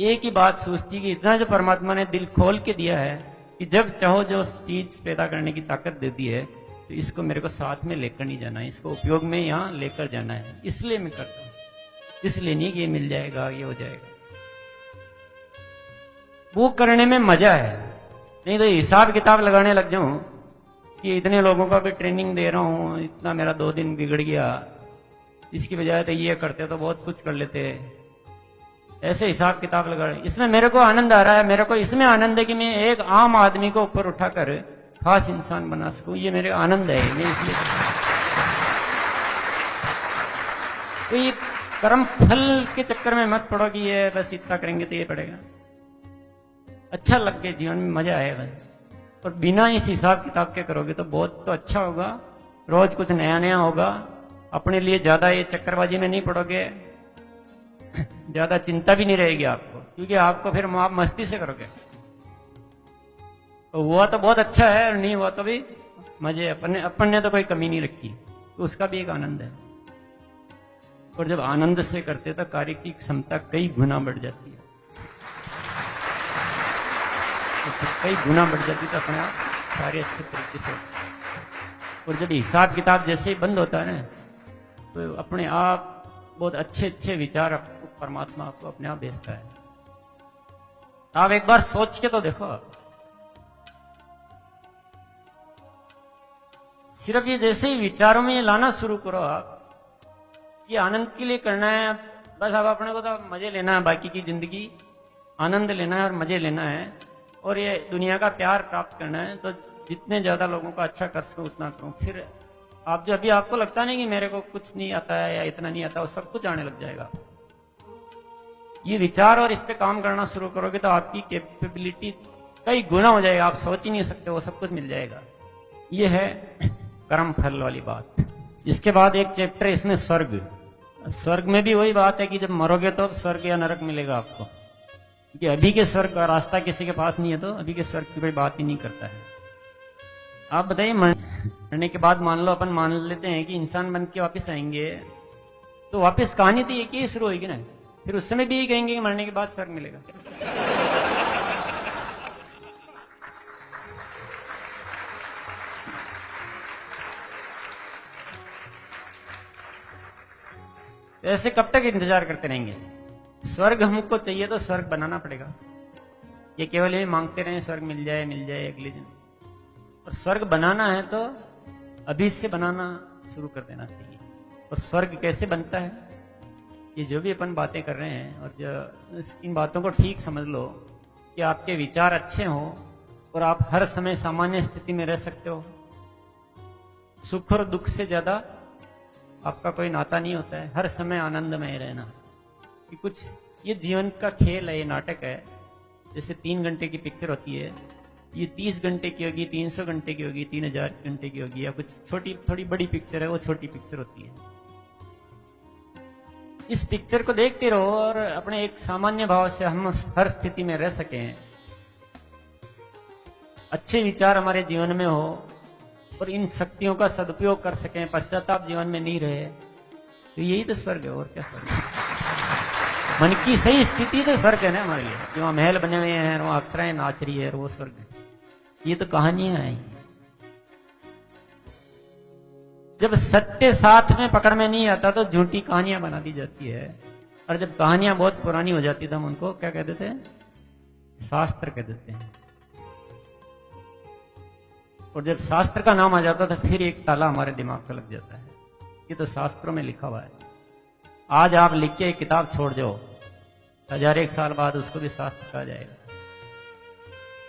एक ही बात सोचती कि इतना जो परमात्मा ने दिल खोल के दिया है कि जब चाहो जो चीज पैदा करने की ताकत दे दी है, तो इसको मेरे को साथ में लेकर नहीं जाना है, इसको उपयोग में यहाँ लेकर जाना है, इसलिए मैं करता हूँ। इसलिए नहीं कि ये मिल जाएगा, ये हो जाएगा। वो करने में मजा है, नहीं तो हिसाब किताब लगाने लग जाऊं कि इतने लोगों का भी ट्रेनिंग दे रहा हूं, इतना मेरा 2 दिन बिगड़ गया, इसकी बजाय तो ये करते तो बहुत कुछ कर लेते। ऐसे हिसाब किताब लगा रहे। इसमें मेरे को आनंद आ रहा है, मेरे को इसमें आनंद है कि मैं एक आम आदमी को ऊपर उठाकर खास इंसान बना सकूं, ये मेरे आनंद है। मैं इसलिए तो ये कर्म फल के चक्कर में मत पड़ो कि ये बस इतना करेंगे तो ये पड़ेगा। अच्छा लग गया, जीवन में मजा आएगा। और बिना इस हिसाब किताब के करोगे तो बहुत तो अच्छा होगा, रोज कुछ नया नया होगा। अपने लिए ज्यादा ये चक्करबाजी में नहीं पड़ोगे, ज्यादा चिंता भी नहीं रहेगी आपको, क्योंकि आपको फिर आप मस्ती से करोगे। तो हुआ तो बहुत अच्छा है, और नहीं हुआ तो भी मजे। अपन ने तो कोई कमी नहीं रखी, तो उसका भी एक आनंद है। और जब आनंद से करते तो कार्य की क्षमता कई गुना बढ़ जाती है, तो कई गुना बढ़ जाती तो अपने आप सारे अच्छे तरीके से। और जब हिसाब किताब जैसे ही बंद होता है ना, तो अपने आप बहुत अच्छे अच्छे विचार आपको परमात्मा आपको अपने आप भेजता है। आप एक बार सोच के तो देखो, सिर्फ ये जैसे ही विचारों में लाना शुरू करो आप, ये आनंद के लिए करना है बस। अब अपने को तो मजे लेना है, बाकी की जिंदगी आनंद लेना है और मजे लेना है, और ये दुनिया का प्यार प्राप्त करना है। तो जितने ज्यादा लोगों का अच्छा कर सको उतना करो। फिर आप जो अभी आपको लगता नहीं कि मेरे को कुछ नहीं आता है या इतना नहीं आता, वो सब कुछ आने लग जाएगा। ये विचार और इस पे काम करना शुरू करोगे तो आपकी कैपेबिलिटी कई गुना हो जाएगा। आप सोच ही नहीं सकते, वो सब कुछ मिल जाएगा। ये है कर्म फल वाली बात। इसके बाद एक चैप्टर इसमें स्वर्ग। स्वर्ग में भी वही बात है कि जब मरोगे तो स्वर्ग या नरक मिलेगा आपको, क्योंकि अभी के स्वर्ग का रास्ता किसी के पास नहीं है, तो अभी के स्वर्ग की कोई बात ही नहीं करता है। आप बताइए, मरने के बाद मान लो अपन मान लेते हैं कि इंसान बन के वापिस आएंगे, तो वापिस कहानी तो एक ही शुरू होगी ना। फिर उस समय भी यही कहेंगे कि मरने के बाद स्वर्ग मिलेगा। ऐसे कब तक इंतजार करते रहेंगे? स्वर्ग हमको चाहिए तो स्वर्ग बनाना पड़ेगा। ये केवल ये मांगते रहे स्वर्ग मिल जाए अगले दिन। और स्वर्ग बनाना है तो अभी से बनाना शुरू कर देना चाहिए। और स्वर्ग कैसे बनता है, ये जो भी अपन बातें कर रहे हैं, और जो इन बातों को ठीक समझ लो कि आपके विचार अच्छे हो और आप हर समय सामान्य स्थिति में रह सकते हो। सुख और दुख से ज्यादा आपका कोई नाता नहीं होता है। हर समय आनंदमय रहना कि कुछ ये जीवन का खेल है, ये नाटक है। जैसे 3 घंटे की पिक्चर होती है, ये 30 घंटे की होगी, 300 घंटे की होगी, 3000 घंटे की होगी, या कुछ छोटी थोड़ी बड़ी पिक्चर है, वो छोटी पिक्चर होती है। इस पिक्चर को देखते रहो और अपने एक सामान्य भाव से हम हर स्थिति में रह सकें, अच्छे विचार हमारे जीवन में हो और इन शक्तियों का सदुपयोग कर सकें, पश्चाताप जीवन में नहीं रहे, तो यही तो स्वर्ग है। और क्या स्वर्ग है? मन की सही स्थिति तो स्वर्ग है ना हमारे लिए। जो वहां महल बने हुए हैं, वहां अप्सराएं नाच रही है, वो स्वर्ग है। ये तो कहानियां हैं। जब सत्य साथ में पकड़ में नहीं आता तो झूठी कहानियां बना दी जाती है। और जब कहानियां बहुत पुरानी हो जाती है तो हम उनको क्या कह देते हैं? शास्त्र कह देते हैं। और जब शास्त्र का नाम आ जाता है तो फिर एक ताला हमारे दिमाग पर लग जाता है, ये तो शास्त्रों में लिखा हुआ है। आज आप लिख के एक किताब छोड़ जाओ, 1001 साल बाद उसको भी शास्त्र कहा जाएगा।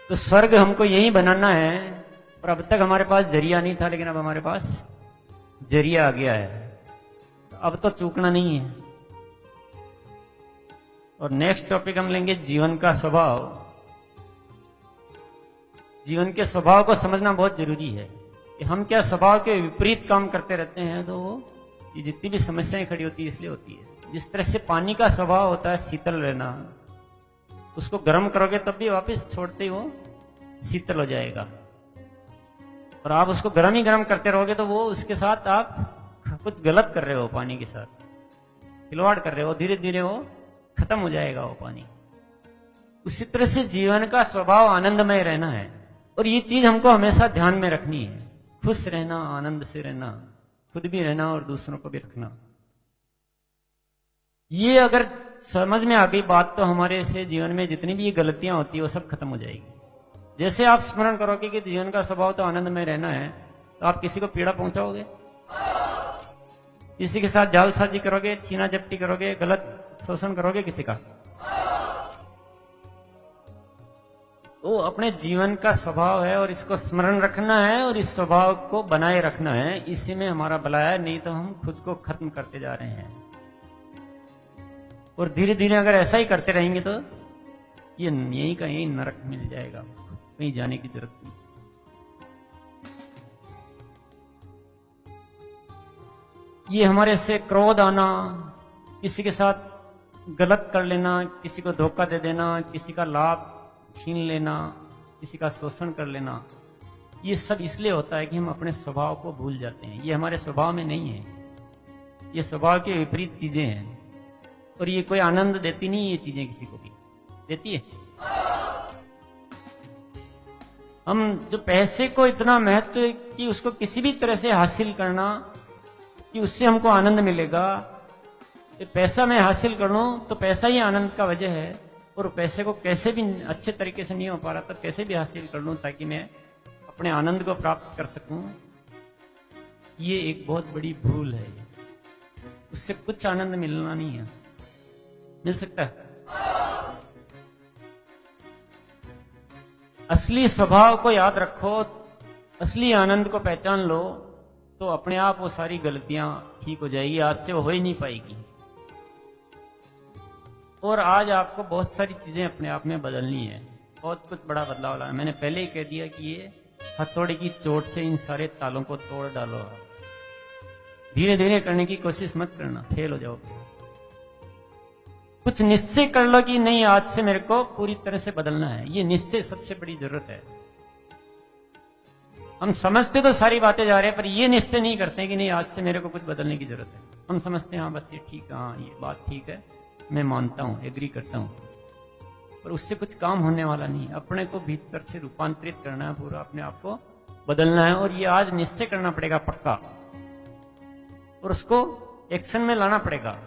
तो स्वर्ग हमको यही बनाना है। और अब तक हमारे पास जरिया नहीं था, लेकिन अब हमारे पास जरिया आ गया है। अब तो चूकना नहीं है। और नेक्स्ट टॉपिक हम लेंगे जीवन का स्वभाव। जीवन के स्वभाव को समझना बहुत जरूरी है कि हम क्या स्वभाव के विपरीत काम करते रहते हैं, तो ये जितनी भी समस्याएं खड़ी होती है इसलिए होती है। जिस तरह से पानी का स्वभाव होता है शीतल रहना, उसको गर्म करोगे तब भी वापस छोड़ते ही वो शीतल हो जाएगा। और आप उसको गर्म ही गर्म करते रहोगे तो वो उसके साथ आप कुछ गलत कर रहे हो, पानी के साथ खिलवाड़ कर रहे हो, धीरे धीरे वो खत्म हो जाएगा वो पानी। उसी तरह से जीवन का स्वभाव आनंदमय रहना है। और ये चीज हमको हमेशा ध्यान में रखनी है। खुश रहना, आनंद से रहना, खुद भी रहना और दूसरों को भी रखना। ये अगर समझ में आ गई बात तो हमारे से जीवन में जितनी भी ये गलतियां होती है वो सब खत्म हो जाएगी। जैसे आप स्मरण करोगे कि जीवन का स्वभाव तो आनंद में रहना है, तो आप किसी को पीड़ा पहुंचाओगे? किसी के साथ जालसाजी करोगे, छीना झपटी करोगे, गलत शोषण करोगे किसी का? तो अपने जीवन का स्वभाव है और इसको स्मरण रखना है और इस स्वभाव को बनाए रखना है। इसी में हमारा भला है, नहीं तो हम खुद को खत्म करते जा रहे हैं। और धीरे धीरे अगर ऐसा ही करते रहेंगे तो ये यही का यही नरक मिल जाएगा, कहीं जाने की जरूरत नहीं। ये हमारे से क्रोध आना, किसी के साथ गलत कर लेना, किसी को धोखा दे देना, किसी का लाभ छीन लेना, किसी का शोषण कर लेना, ये सब इसलिए होता है कि हम अपने स्वभाव को भूल जाते हैं। ये हमारे स्वभाव में नहीं है, ये स्वभाव के विपरीत चीजें हैं। और ये कोई आनंद देती नहीं, ये चीजें किसी को भी देती है। हम जो पैसे को इतना महत्व कि उसको किसी भी तरह से हासिल करना कि उससे हमको आनंद मिलेगा, पैसा मैं हासिल कर लूं तो पैसा ही आनंद का वजह है, और पैसे को कैसे भी अच्छे तरीके से नहीं हो पा रहा तो कैसे भी हासिल कर लूं ताकि मैं अपने आनंद को प्राप्त कर सकूं, ये एक बहुत बड़ी भूल है। उससे कुछ आनंद मिलना नहीं है, मिल सकता है। असली स्वभाव को याद रखो, असली आनंद को पहचान लो, तो अपने आप वो सारी गलतियां ठीक हो जाएगी, आज से वो हो ही नहीं पाएगी। और आज आपको बहुत सारी चीजें अपने आप में बदलनी है, बहुत कुछ बड़ा बदलाव लाना। मैंने पहले ही कह दिया कि ये हथौड़े की चोट से इन सारे तालों को तोड़ डालो। धीरे धीरे करने की कोशिश मत करना, फेल हो जाओगे। कुछ निश्चय कर लो कि नहीं, आज से मेरे को पूरी तरह से बदलना है। ये निश्चय सबसे बड़ी जरूरत है। हम समझते तो सारी बातें जा रहे हैं, पर ये निश्चय नहीं करते कि नहीं आज से मेरे को कुछ बदलने की जरूरत है। हम समझते हैं हाँ बस ये ठीक है, हाँ ये बात ठीक है, मैं मानता हूं, एग्री करता हूं, पर उससे कुछ काम होने वाला नहीं। अपने को भीतर से रूपांतरित करना है, पूरा अपने आप को बदलना है, और ये आज निश्चय करना पड़ेगा पक्का, और उसको एक्शन में लाना पड़ेगा।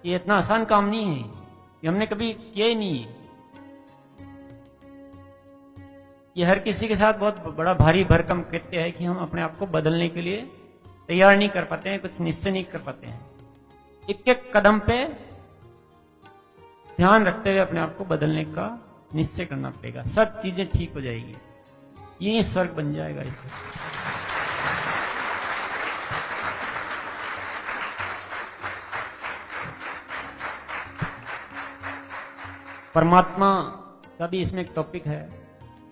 ये इतना आसान काम नहीं है, ये हमने कभी किया ही नहीं है। ये हर किसी के साथ बहुत बड़ा भारी भरकम कृत्य है कि हम अपने आप को बदलने के लिए तैयार नहीं कर पाते हैं, कुछ निश्चय नहीं कर पाते हैं। एक एक कदम पे ध्यान रखते हुए अपने आप को बदलने का निश्चय करना पड़ेगा, सब चीजें ठीक हो जाएगी, ये स्वर्ग बन जाएगा। परमात्मा का भी इसमें एक टॉपिक है।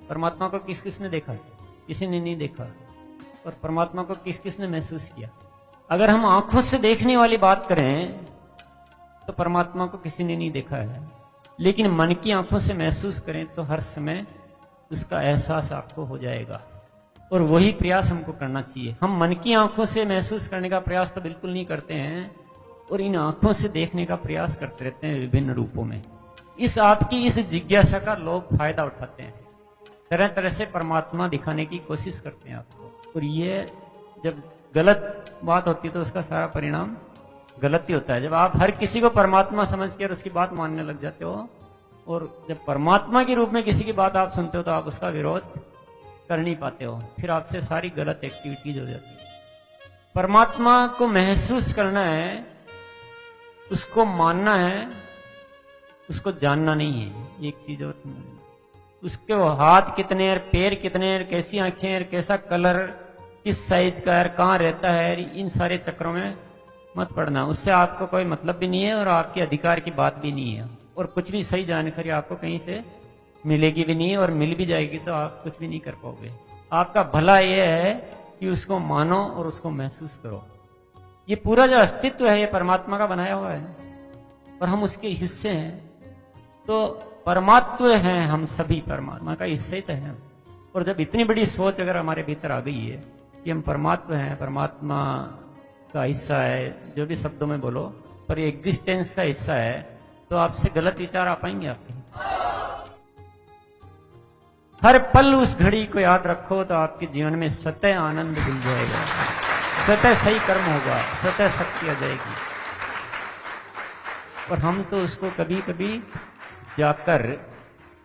परमात्मा को किस किसने देखा? किसी ने नहीं देखा। और परमात्मा को किस किसने महसूस किया? अगर हम आंखों से देखने वाली बात करें तो परमात्मा को किसी ने नहीं देखा है, लेकिन मन की आंखों से महसूस करें तो हर समय उसका एहसास आपको हो जाएगा। और वही प्रयास हमको करना चाहिए। हम मन की आंखों से महसूस करने का प्रयास तो बिल्कुल नहीं करते हैं, और इन आंखों से देखने का प्रयास करते रहते हैं विभिन्न रूपों में। इस आपकी इस जिज्ञासा का लोग फायदा उठाते हैं, तरह तरह से परमात्मा दिखाने की कोशिश करते हैं आपको। और ये जब गलत बात होती है तो उसका सारा परिणाम गलत ही होता है। जब आप हर किसी को परमात्मा समझ कर उसकी बात मानने लग जाते हो, और जब परमात्मा के रूप में किसी की बात आप सुनते हो तो आप उसका विरोध कर नहीं पाते हो, फिर आपसे सारी गलत एक्टिविटीज हो जाती है। परमात्मा को महसूस करना है, उसको मानना है, उसको जानना नहीं है। एक चीज और, उसके हाथ कितने हैं, पैर कितने हैं, कैसी आंखें हैं, कैसा कलर, किस साइज का है, कहाँ रहता है, इन सारे चक्रों में मत पड़ना। उससे आपको कोई मतलब भी नहीं है और आपके अधिकार की बात भी नहीं है, और कुछ भी सही जानकारी आपको कहीं से मिलेगी भी नहीं, और मिल भी जाएगी तो आप कुछ भी नहीं कर पाओगे। आपका भला यह है कि उसको मानो और उसको महसूस करो। ये पूरा जो अस्तित्व है ये परमात्मा का बनाया हुआ है, और हम उसके हिस्से हैं। तो परमात्व हैं हम सभी, परमात्मा का हिस्से ही तो हैं। और जब इतनी बड़ी सोच अगर हमारे भीतर आ गई है कि हम परमात्मा हैं, परमात्मा का हिस्सा है, जो भी शब्दों में बोलो, पर ये एग्जिस्टेंस का हिस्सा है, तो आपसे गलत विचार आ पाएंगे आपके। हर पल उस घड़ी को याद रखो तो आपके जीवन में स्वतः आनंद मिल जाएगा, स्वतः सही कर्म होगा, स्वतः शक्ति आ जाएगी। और हम तो उसको कभी कभी जाकर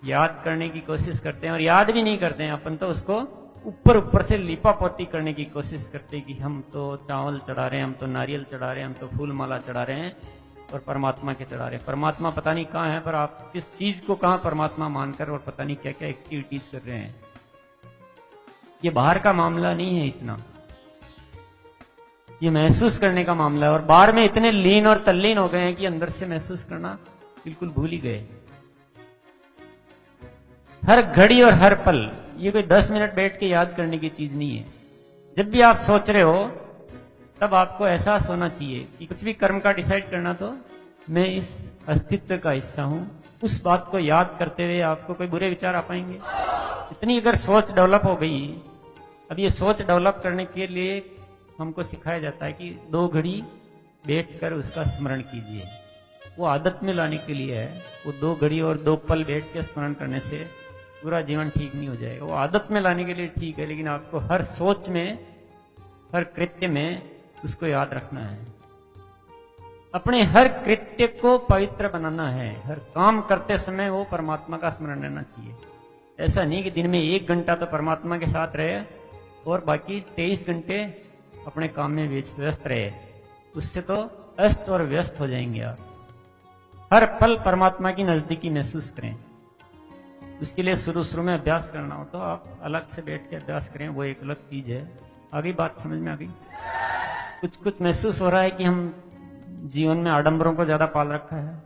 याद करने की कोशिश करते हैं, और याद भी नहीं करते हैं। अपन तो उसको ऊपर ऊपर से लिपा पोती करने की कोशिश करते हैं कि हम तो चावल चढ़ा रहे हैं, हम तो नारियल चढ़ा रहे हैं, हम तो फूल माला चढ़ा रहे हैं, और परमात्मा के चढ़ा रहे हैं। परमात्मा पता नहीं कहाँ है, पर आप किस चीज को कहाँ परमात्मा मानकर और पता नहीं क्या क्या एक्टिविटीज कर रहे हैं। ये बाहर का मामला नहीं है इतना, ये महसूस करने का मामला है। और बाहर में इतने लीन और तल्लीन हो गए हैं कि अंदर से महसूस करना बिल्कुल भूल ही गए। हर घड़ी और हर पल, ये कोई 10 मिनट बैठ के याद करने की चीज नहीं है। जब भी आप सोच रहे हो तब आपको एहसास होना चाहिए कि कुछ भी कर्म का डिसाइड करना तो मैं इस अस्तित्व का हिस्सा हूं। उस बात को याद करते हुए आपको कोई बुरे विचार आ पाएंगे? इतनी अगर सोच डेवलप हो गई, अब ये सोच डेवलप करने के लिए हमको सिखाया जाता है कि 2 घड़ी बैठकर उसका स्मरण कीजिए। वो आदत में लाने के लिए है। वो 2 घड़ी और 2 पल बैठ के स्मरण करने से पूरा जीवन ठीक नहीं हो जाएगा। वो आदत में लाने के लिए ठीक है, लेकिन आपको हर सोच में, हर कृत्य में उसको याद रखना है। अपने हर कृत्य को पवित्र बनाना है। हर काम करते समय वो परमात्मा का स्मरण रहना चाहिए। ऐसा नहीं कि दिन में 1 घंटा तो परमात्मा के साथ रहे और बाकी 23 घंटे अपने काम में व्यस्त रहे। उससे तो अस्त और व्यस्त हो जाएंगे आप। हर पल परमात्मा की नजदीकी महसूस करें। उसके लिए शुरू में अभ्यास करना हो तो आप अलग से बैठ के अभ्यास करें, वो एक अलग चीज है। आगे बात समझ में आ गई? कुछ महसूस हो रहा है कि हम जीवन में आडंबरों को ज्यादा पाल रखा है,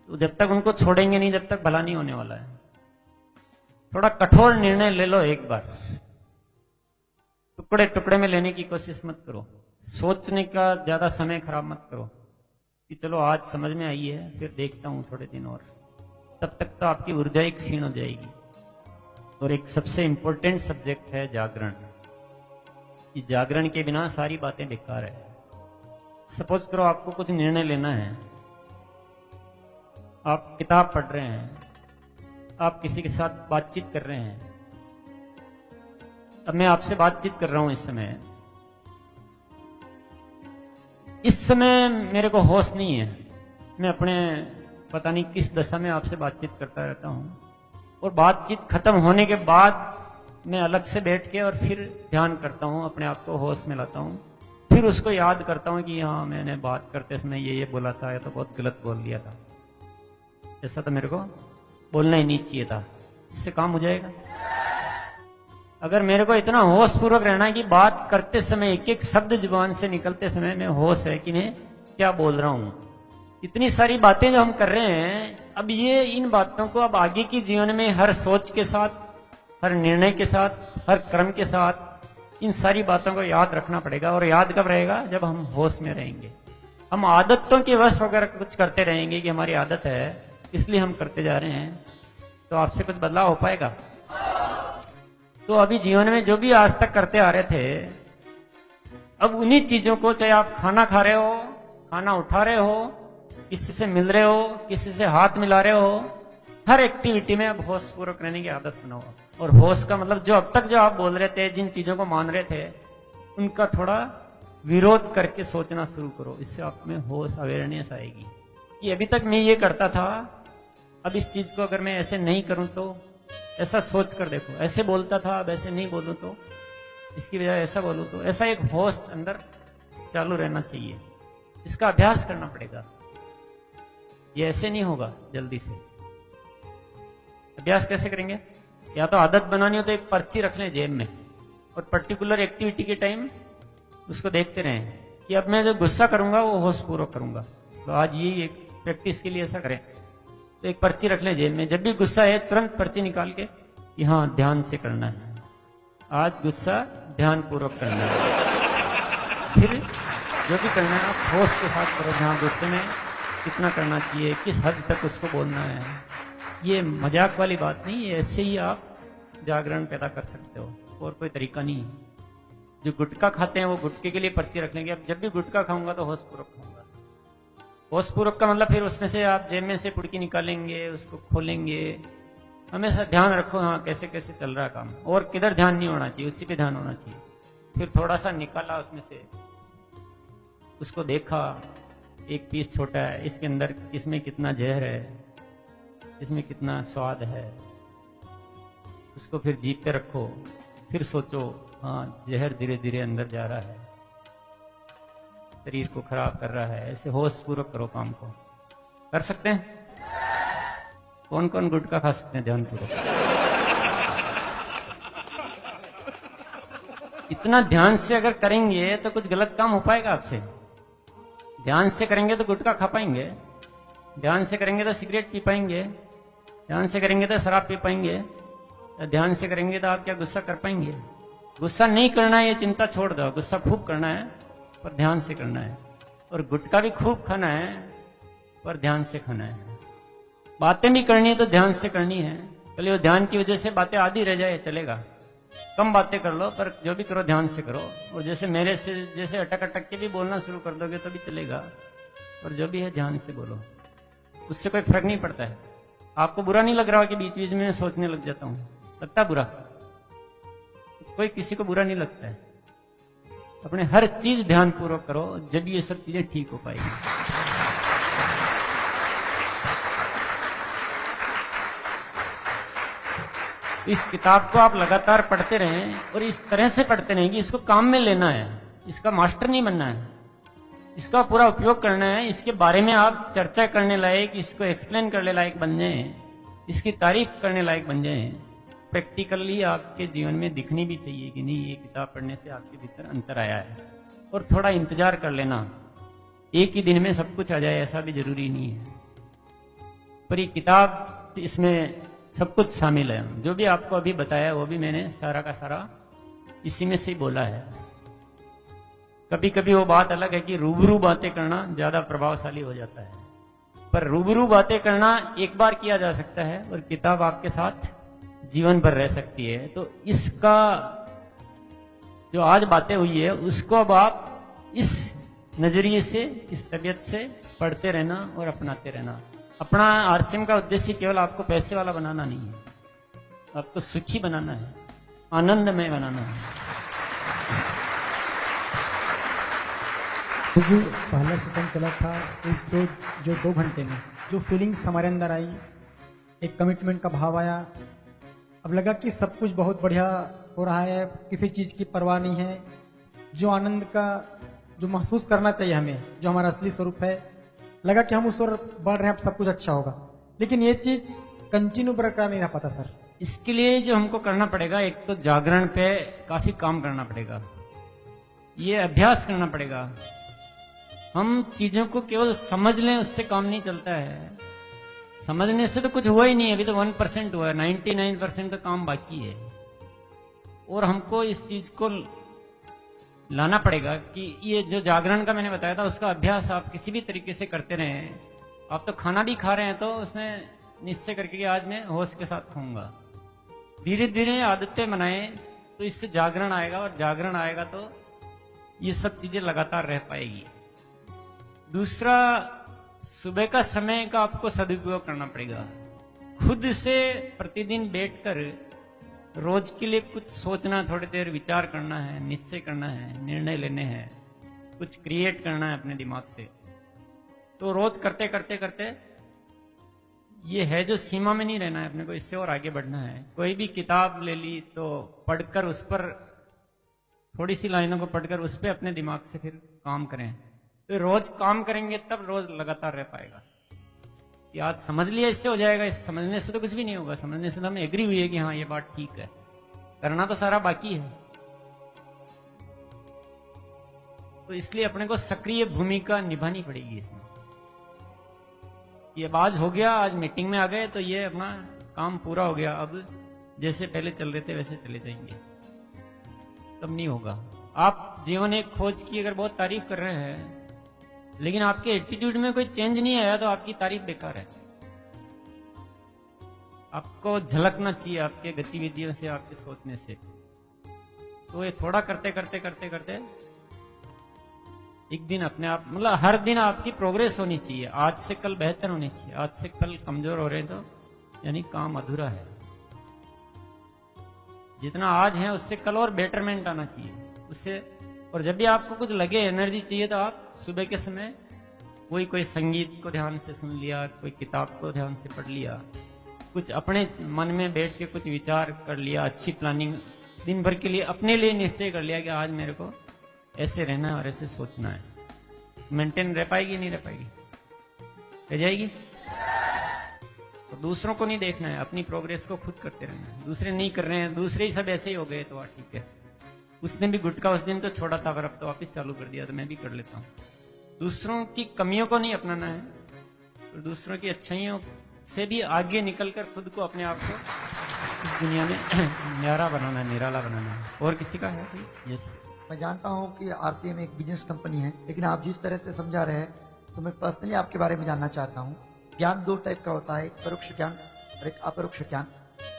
तो जब तक उनको छोड़ेंगे नहीं, जब तक भला नहीं होने वाला है। थोड़ा कठोर निर्णय ले लो एक बार, टुकड़े टुकड़े में लेने की कोशिश मत करो। सोचने का ज्यादा समय खराब मत करो कि चलो आज समझ में आई है, फिर देखता हूं थोड़े दिन और। तब तक तो आपकी ऊर्जा ही क्षीण हो जाएगी। और एक सबसे इंपॉर्टेंट सब्जेक्ट है जागरण। कि जागरण के बिना सारी बातें बेकार है। सपोज करो आपको कुछ निर्णय लेना है, आप किताब पढ़ रहे हैं, आप किसी के साथ बातचीत कर रहे हैं। अब मैं आपसे बातचीत कर रहा हूं इस समय मेरे को होश नहीं है। मैं अपने पता नहीं किस दशा में आपसे बातचीत करता रहता हूं, और बातचीत खत्म होने के बाद मैं अलग से बैठ के और फिर ध्यान करता हूं, अपने आप को होश में लाता हूं, फिर उसको याद करता हूं कि हाँ मैंने बात करते समय ये बोला था, या तो बहुत गलत बोल दिया था, ऐसा तो मेरे को बोलना ही नहीं चाहिए था। इससे काम हो जाएगा। अगर मेरे को इतना होश पूर्वक रहना है कि बात करते समय एक एक शब्द जुबान से निकलते समय में होश है कि मैं क्या बोल रहा हूं। इतनी सारी बातें जो हम कर रहे हैं, अब ये इन बातों को अब आगे की जीवन में हर सोच के साथ, हर निर्णय के साथ, हर कर्म के साथ इन सारी बातों को याद रखना पड़ेगा। और याद कब रहेगा? जब हम होश में रहेंगे। हम आदतों के वश होकर कुछ करते रहेंगे कि हमारी आदत है इसलिए हम करते जा रहे हैं, तो आपसे कुछ बदलाव हो पाएगा? तो अभी जीवन में जो भी आज तक करते आ रहे थे, अब उन्हीं चीजों को, चाहे आप खाना खा रहे हो, खाना उठा रहे हो, किसी से मिल रहे हो, किसी से हाथ मिला रहे हो, हर एक्टिविटी में अब होश पूर्वक रहने की आदत बनाओ। और होश का मतलब जो अब तक जो आप बोल रहे थे, जिन चीजों को मान रहे थे, उनका थोड़ा विरोध करके सोचना शुरू करो। इससे आप में होश, अवेयरनेस आएगी कि अभी तक मैं ये करता था, अब इस चीज को अगर मैं ऐसे नहीं करूं तो ऐसा सोच कर देखो। ऐसे बोलता था, अब ऐसे नहीं बोलूं तो, इसकी बजाय ऐसा बोलूं तो। ऐसा एक होश अंदर चालू रहना चाहिए। इसका अभ्यास करना पड़ेगा। ये ऐसे नहीं होगा जल्दी से। अभ्यास कैसे करेंगे? या तो आदत बनानी हो तो एक पर्ची रख लें जेब में, और पर्टिकुलर एक्टिविटी के टाइम उसको देखते रहें कि अब मैं जो गुस्सा करूंगा वो होश पूर्वक करूंगा। तो आज यही एक प्रैक्टिस के लिए ऐसा करें। तो एक पर्ची रख लें जेब में, जब भी गुस्सा है तुरंत पर्ची निकाल के कि हाँ ध्यान से करना है, आज गुस्सा ध्यान पूर्वक करना है। फिर जो भी करना है आप होश के साथ करो। हाँ गुस्से में कितना करना चाहिए, किस हद तक उसको बोलना है। ये मजाक वाली बात नहीं है, ऐसे ही आप जागरण पैदा कर सकते हो, और कोई तरीका नहीं है। जो गुटखा खाते हैं वो गुटखे के लिए पर्ची रख लेंगे, अब जब भी गुटखा खाऊंगा तो होश पूर्वक खाऊंगा। होश पूर्वक का मतलब फिर उसमें से आप जेब में से पुड़की निकालेंगे, उसको खोलेंगे। हमेशा ध्यान रखो हाँ कैसे कैसे चल रहा है काम, और किधर ध्यान नहीं होना चाहिए, उसी पे ध्यान होना चाहिए। फिर थोड़ा सा निकाला उसमें से, उसको देखा, एक पीस छोटा है, इसके अंदर इसमें कितना जहर है, इसमें कितना स्वाद है, उसको फिर जीभ पे रखो। फिर सोचो हाँ जहर धीरे धीरे अंदर जा रहा है, शरीर को खराब कर रहा है। ऐसे होश पूर्वक करो काम को। कर सकते हैं? कौन कौन गुटखा खा सकते हैं ध्यान पूर्वक? इतना ध्यान से अगर करेंगे तो कुछ गलत काम हो पाएगा आपसे? ध्यान से करेंगे तो गुटखा खा पाएंगे, ध्यान से करेंगे तो सिगरेट पी पाएंगे, ध्यान से करेंगे तो शराब पी पाएंगे, ध्यान से करेंगे तो आप क्या गुस्सा कर पाएंगे? गुस्सा नहीं करना है, ये चिंता छोड़ दो। गुस्सा खूब करना है पर ध्यान से करना है, और गुटखा भी खूब खाना है पर ध्यान से खाना है। बातें भी करनी है तो ध्यान से करनी है। चलिए वो ध्यान की वजह से बातें आधी रह जाए चलेगा, कम बातें कर लो, पर जो भी करो ध्यान से करो। और जैसे मेरे से जैसे अटक अटक के भी बोलना शुरू कर दोगे तो भी चलेगा, और जो भी है ध्यान से बोलो, उससे कोई फर्क नहीं पड़ता है। आपको बुरा नहीं लग रहा कि बीच बीच में सोचने लग जाता हूं? लगता है बुरा? कोई किसी को बुरा नहीं लगता है। अपने हर चीज ध्यानपूर्वक करो, जब ये सब चीजें ठीक हो पाएगी। इस किताब को आप लगातार पढ़ते रहें और इस तरह से पढ़ते रहें कि इसको काम में लेना है, इसका मास्टर नहीं बनना है, इसका पूरा उपयोग करना है। इसके बारे में आप चर्चा करने लायक, इसको एक्सप्लेन करने लायक बन जाए, इसकी तारीफ करने लायक बन जाए। प्रैक्टिकली आपके जीवन में दिखनी भी चाहिए कि नहीं, ये किताब पढ़ने से आपके भीतर अंतर आया है। और थोड़ा इंतजार कर लेना, एक ही दिन में सब कुछ आ जाए ऐसा भी जरूरी नहीं है। पर ये किताब, इसमें सब कुछ शामिल है। जो भी आपको अभी बताया वो भी मैंने सारा का सारा इसी में से ही बोला है। कभी कभी वो बात अलग है कि रूबरू बातें करना ज्यादा प्रभावशाली हो जाता है, पर रूबरू बातें करना एक बार किया जा सकता है और किताब आपके साथ जीवन भर रह सकती है। तो इसका जो आज बातें हुई है उसको अब आप इस नजरिए से, इस तबीयत से पढ़ते रहना और अपनाते रहना। अपना आरसीएम का उद्देश्य केवल आपको पैसे वाला बनाना नहीं है, आपको सुखी बनाना है, आनंदमय बनाना है। जो पहला सेशन चला था जो 2 घंटे में जो फीलिंग्स हमारे अंदर आई, एक कमिटमेंट का भाव आया। अब लगा कि सब कुछ बहुत बढ़िया हो रहा है, किसी चीज की परवाह नहीं है। जो आनंद का जो महसूस करना चाहिए हमें, जो हमारा असली स्वरूप है, लगा कि हम उस ओर बढ़ रहे हैं, अब सब कुछ अच्छा होगा। लेकिन ये चीज कंटिन्यू बरकरार नहीं रह पाता सर। इसके लिए जो हमको करना पड़ेगा, एक तो जागरण पे काफी काम करना पड़ेगा, ये अभ्यास करना पड़ेगा। हम चीजों को केवल समझ लें उससे काम नहीं चलता है। समझने से तो कुछ हुआ ही नहीं, अभी तो 1% हुआ है, 99% का काम बाकी है। और हमको इस चीज को लाना पड़ेगा कि ये जो जागरण का मैंने बताया था उसका अभ्यास आप किसी भी तरीके से करते रहें। आप तो खाना भी खा रहे हैं तो उसमें निश्चय करके कि आज मैं होश के साथ खाऊंगा। धीरे धीरे आदतें बनाएं तो इससे जागरण आएगा, और जागरण आएगा तो ये सब चीजें लगातार रह पाएगी। दूसरा, सुबह का समय का आपको सदुपयोग करना पड़ेगा। खुद से प्रतिदिन बैठकर रोज के लिए कुछ सोचना, थोड़ी देर विचार करना है, निश्चय करना है, निर्णय लेने हैं, कुछ क्रिएट करना है अपने दिमाग से। तो रोज करते करते करते ये है जो सीमा में नहीं रहना है, अपने को इससे और आगे बढ़ना है। कोई भी किताब ले ली तो पढ़कर उस पर थोड़ी सी लाइनों को पढ़कर उस पर अपने दिमाग से फिर काम करें। तो रोज काम करेंगे तब रोज लगातार रह पाएगा। कि आज समझ लिया इससे हो जाएगा, इस समझने से तो कुछ भी नहीं होगा। समझने से तो हमें एग्री हुई है कि हाँ ये बात ठीक है, करना तो सारा बाकी है। तो इसलिए अपने को सक्रिय भूमिका निभानी पड़ेगी इसमें। ये आज हो गया, आज मीटिंग में आ गए तो ये अपना काम पूरा हो गया, अब जैसे पहले चल रहे थे वैसे चले जाएंगे, तब नहीं होगा। आप जीवन एक खोज की अगर बहुत तारीफ कर रहे हैं लेकिन आपके एटीट्यूड में कोई चेंज नहीं आया तो आपकी तारीफ बेकार है। आपको झलकना चाहिए आपके गतिविधियों से, आपके सोचने से। तो ये थोड़ा करते करते करते करते एक दिन अपने आप, मतलब हर दिन आपकी प्रोग्रेस होनी चाहिए। आज से कल बेहतर होनी चाहिए। आज से कल कमजोर हो रहे हैं तो यानी काम अधूरा है। जितना आज है उससे कल और बेटरमेंट आना चाहिए उससे। और जब भी आपको कुछ लगे, एनर्जी चाहिए, तो आप सुबह के समय कोई संगीत को ध्यान से सुन लिया, कोई किताब को ध्यान से पढ़ लिया, कुछ अपने मन में बैठ के कुछ विचार कर लिया, अच्छी प्लानिंग दिन भर के लिए अपने लिए निश्चय कर लिया कि आज मेरे को ऐसे रहना है और ऐसे सोचना है। मेंटेन रह पाएगी, नहीं रह पाएगी? रह जाएगी। तो दूसरों को नहीं देखना है, अपनी प्रोग्रेस को खुद करते रहना है। दूसरे नहीं कर रहे हैं, दूसरे ही सब ऐसे ही हो गए तो ठीक है। उसने भी गुटखा उस दिन तो छोड़ा था, पर अब तो वापिस चालू कर दिया, तो मैं भी कर लेता हूँ। दूसरों की कमियों को नहीं अपनाना है, और दूसरों की अच्छाइयों से भी आगे निकलकर खुद को, अपने आप को इस दुनिया में न्यारा बनाना है, निराला बनाना है। और किसी का है? यस। मैं जानता हूं कि आरसीएम एक बिजनेस कंपनी है, लेकिन आप जिस तरह से समझा रहे हैं तो मैं पर्सनली आपके बारे में जानना चाहता हूं। ज्ञान 2 टाइप का होता है, एक परोक्ष ज्ञान और एक अपरोक्ष ज्ञान।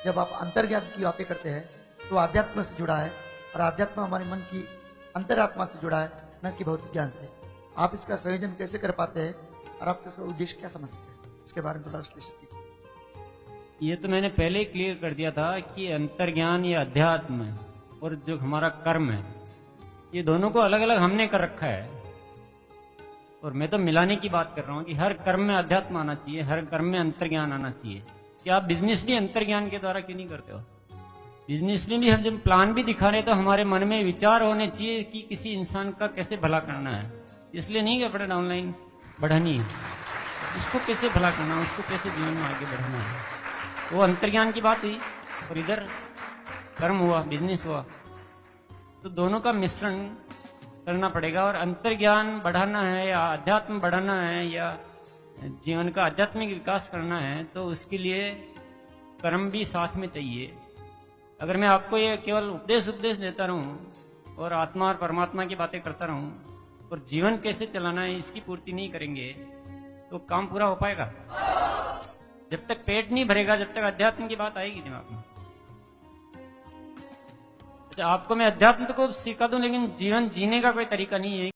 जब आप अंतर्ज्ञान की बातें करते हैं तो आध्यात्म से जुड़ा है, और आध्यात्म हमारे मन की अंतरात्मा से जुड़ा है, न कि भौतिक ज्ञान से। आप इसका संयोजन कैसे कर पाते हैं और आप इसका उद्देश्य क्या समझते हैं, इसके बारे में थोड़ा विश्लेषण कीजिए। ये तो मैंने पहले ही क्लियर कर दिया था कि अंतर्ज्ञान या अध्यात्म और जो हमारा कर्म है, ये दोनों को अलग अलग हमने कर रखा है। और मैं तो मिलाने की बात कर रहा हूं कि हर कर्म में अध्यात्म आना चाहिए, हर कर्म में अंतर्ज्ञान आना चाहिए। कि आप बिजनेस भी अंतर्ज्ञान के द्वारा क्यों नहीं करते हो? बिजनेस में भी हम जब प्लान भी दिखा रहे तो हमारे मन में विचार होने चाहिए कि किसी इंसान का कैसे भला करना है। इसलिए नहीं कि अपने डाउनलाइन बढ़ानी है, उसको कैसे भला करना है, उसको कैसे जीवन में आगे बढ़ाना है। वो अंतर्ज्ञान की बात हुई और इधर कर्म हुआ, बिजनेस हुआ। तो दोनों का मिश्रण करना पड़ेगा। और अंतर्ज्ञान बढ़ाना है या अध्यात्म बढ़ाना है या जीवन का आध्यात्मिक विकास करना है तो उसके लिए कर्म भी साथ में चाहिए। अगर मैं आपको ये केवल उपदेश देता रहूं और आत्मा और परमात्मा की बातें करता रहूं और जीवन कैसे चलाना है इसकी पूर्ति नहीं करेंगे तो काम पूरा हो पाएगा? जब तक पेट नहीं भरेगा, जब तक अध्यात्म की बात आएगी दिमाग में। अच्छा, आपको मैं अध्यात्म को सिखा दूं लेकिन जीवन जीने का कोई तरीका नहीं है।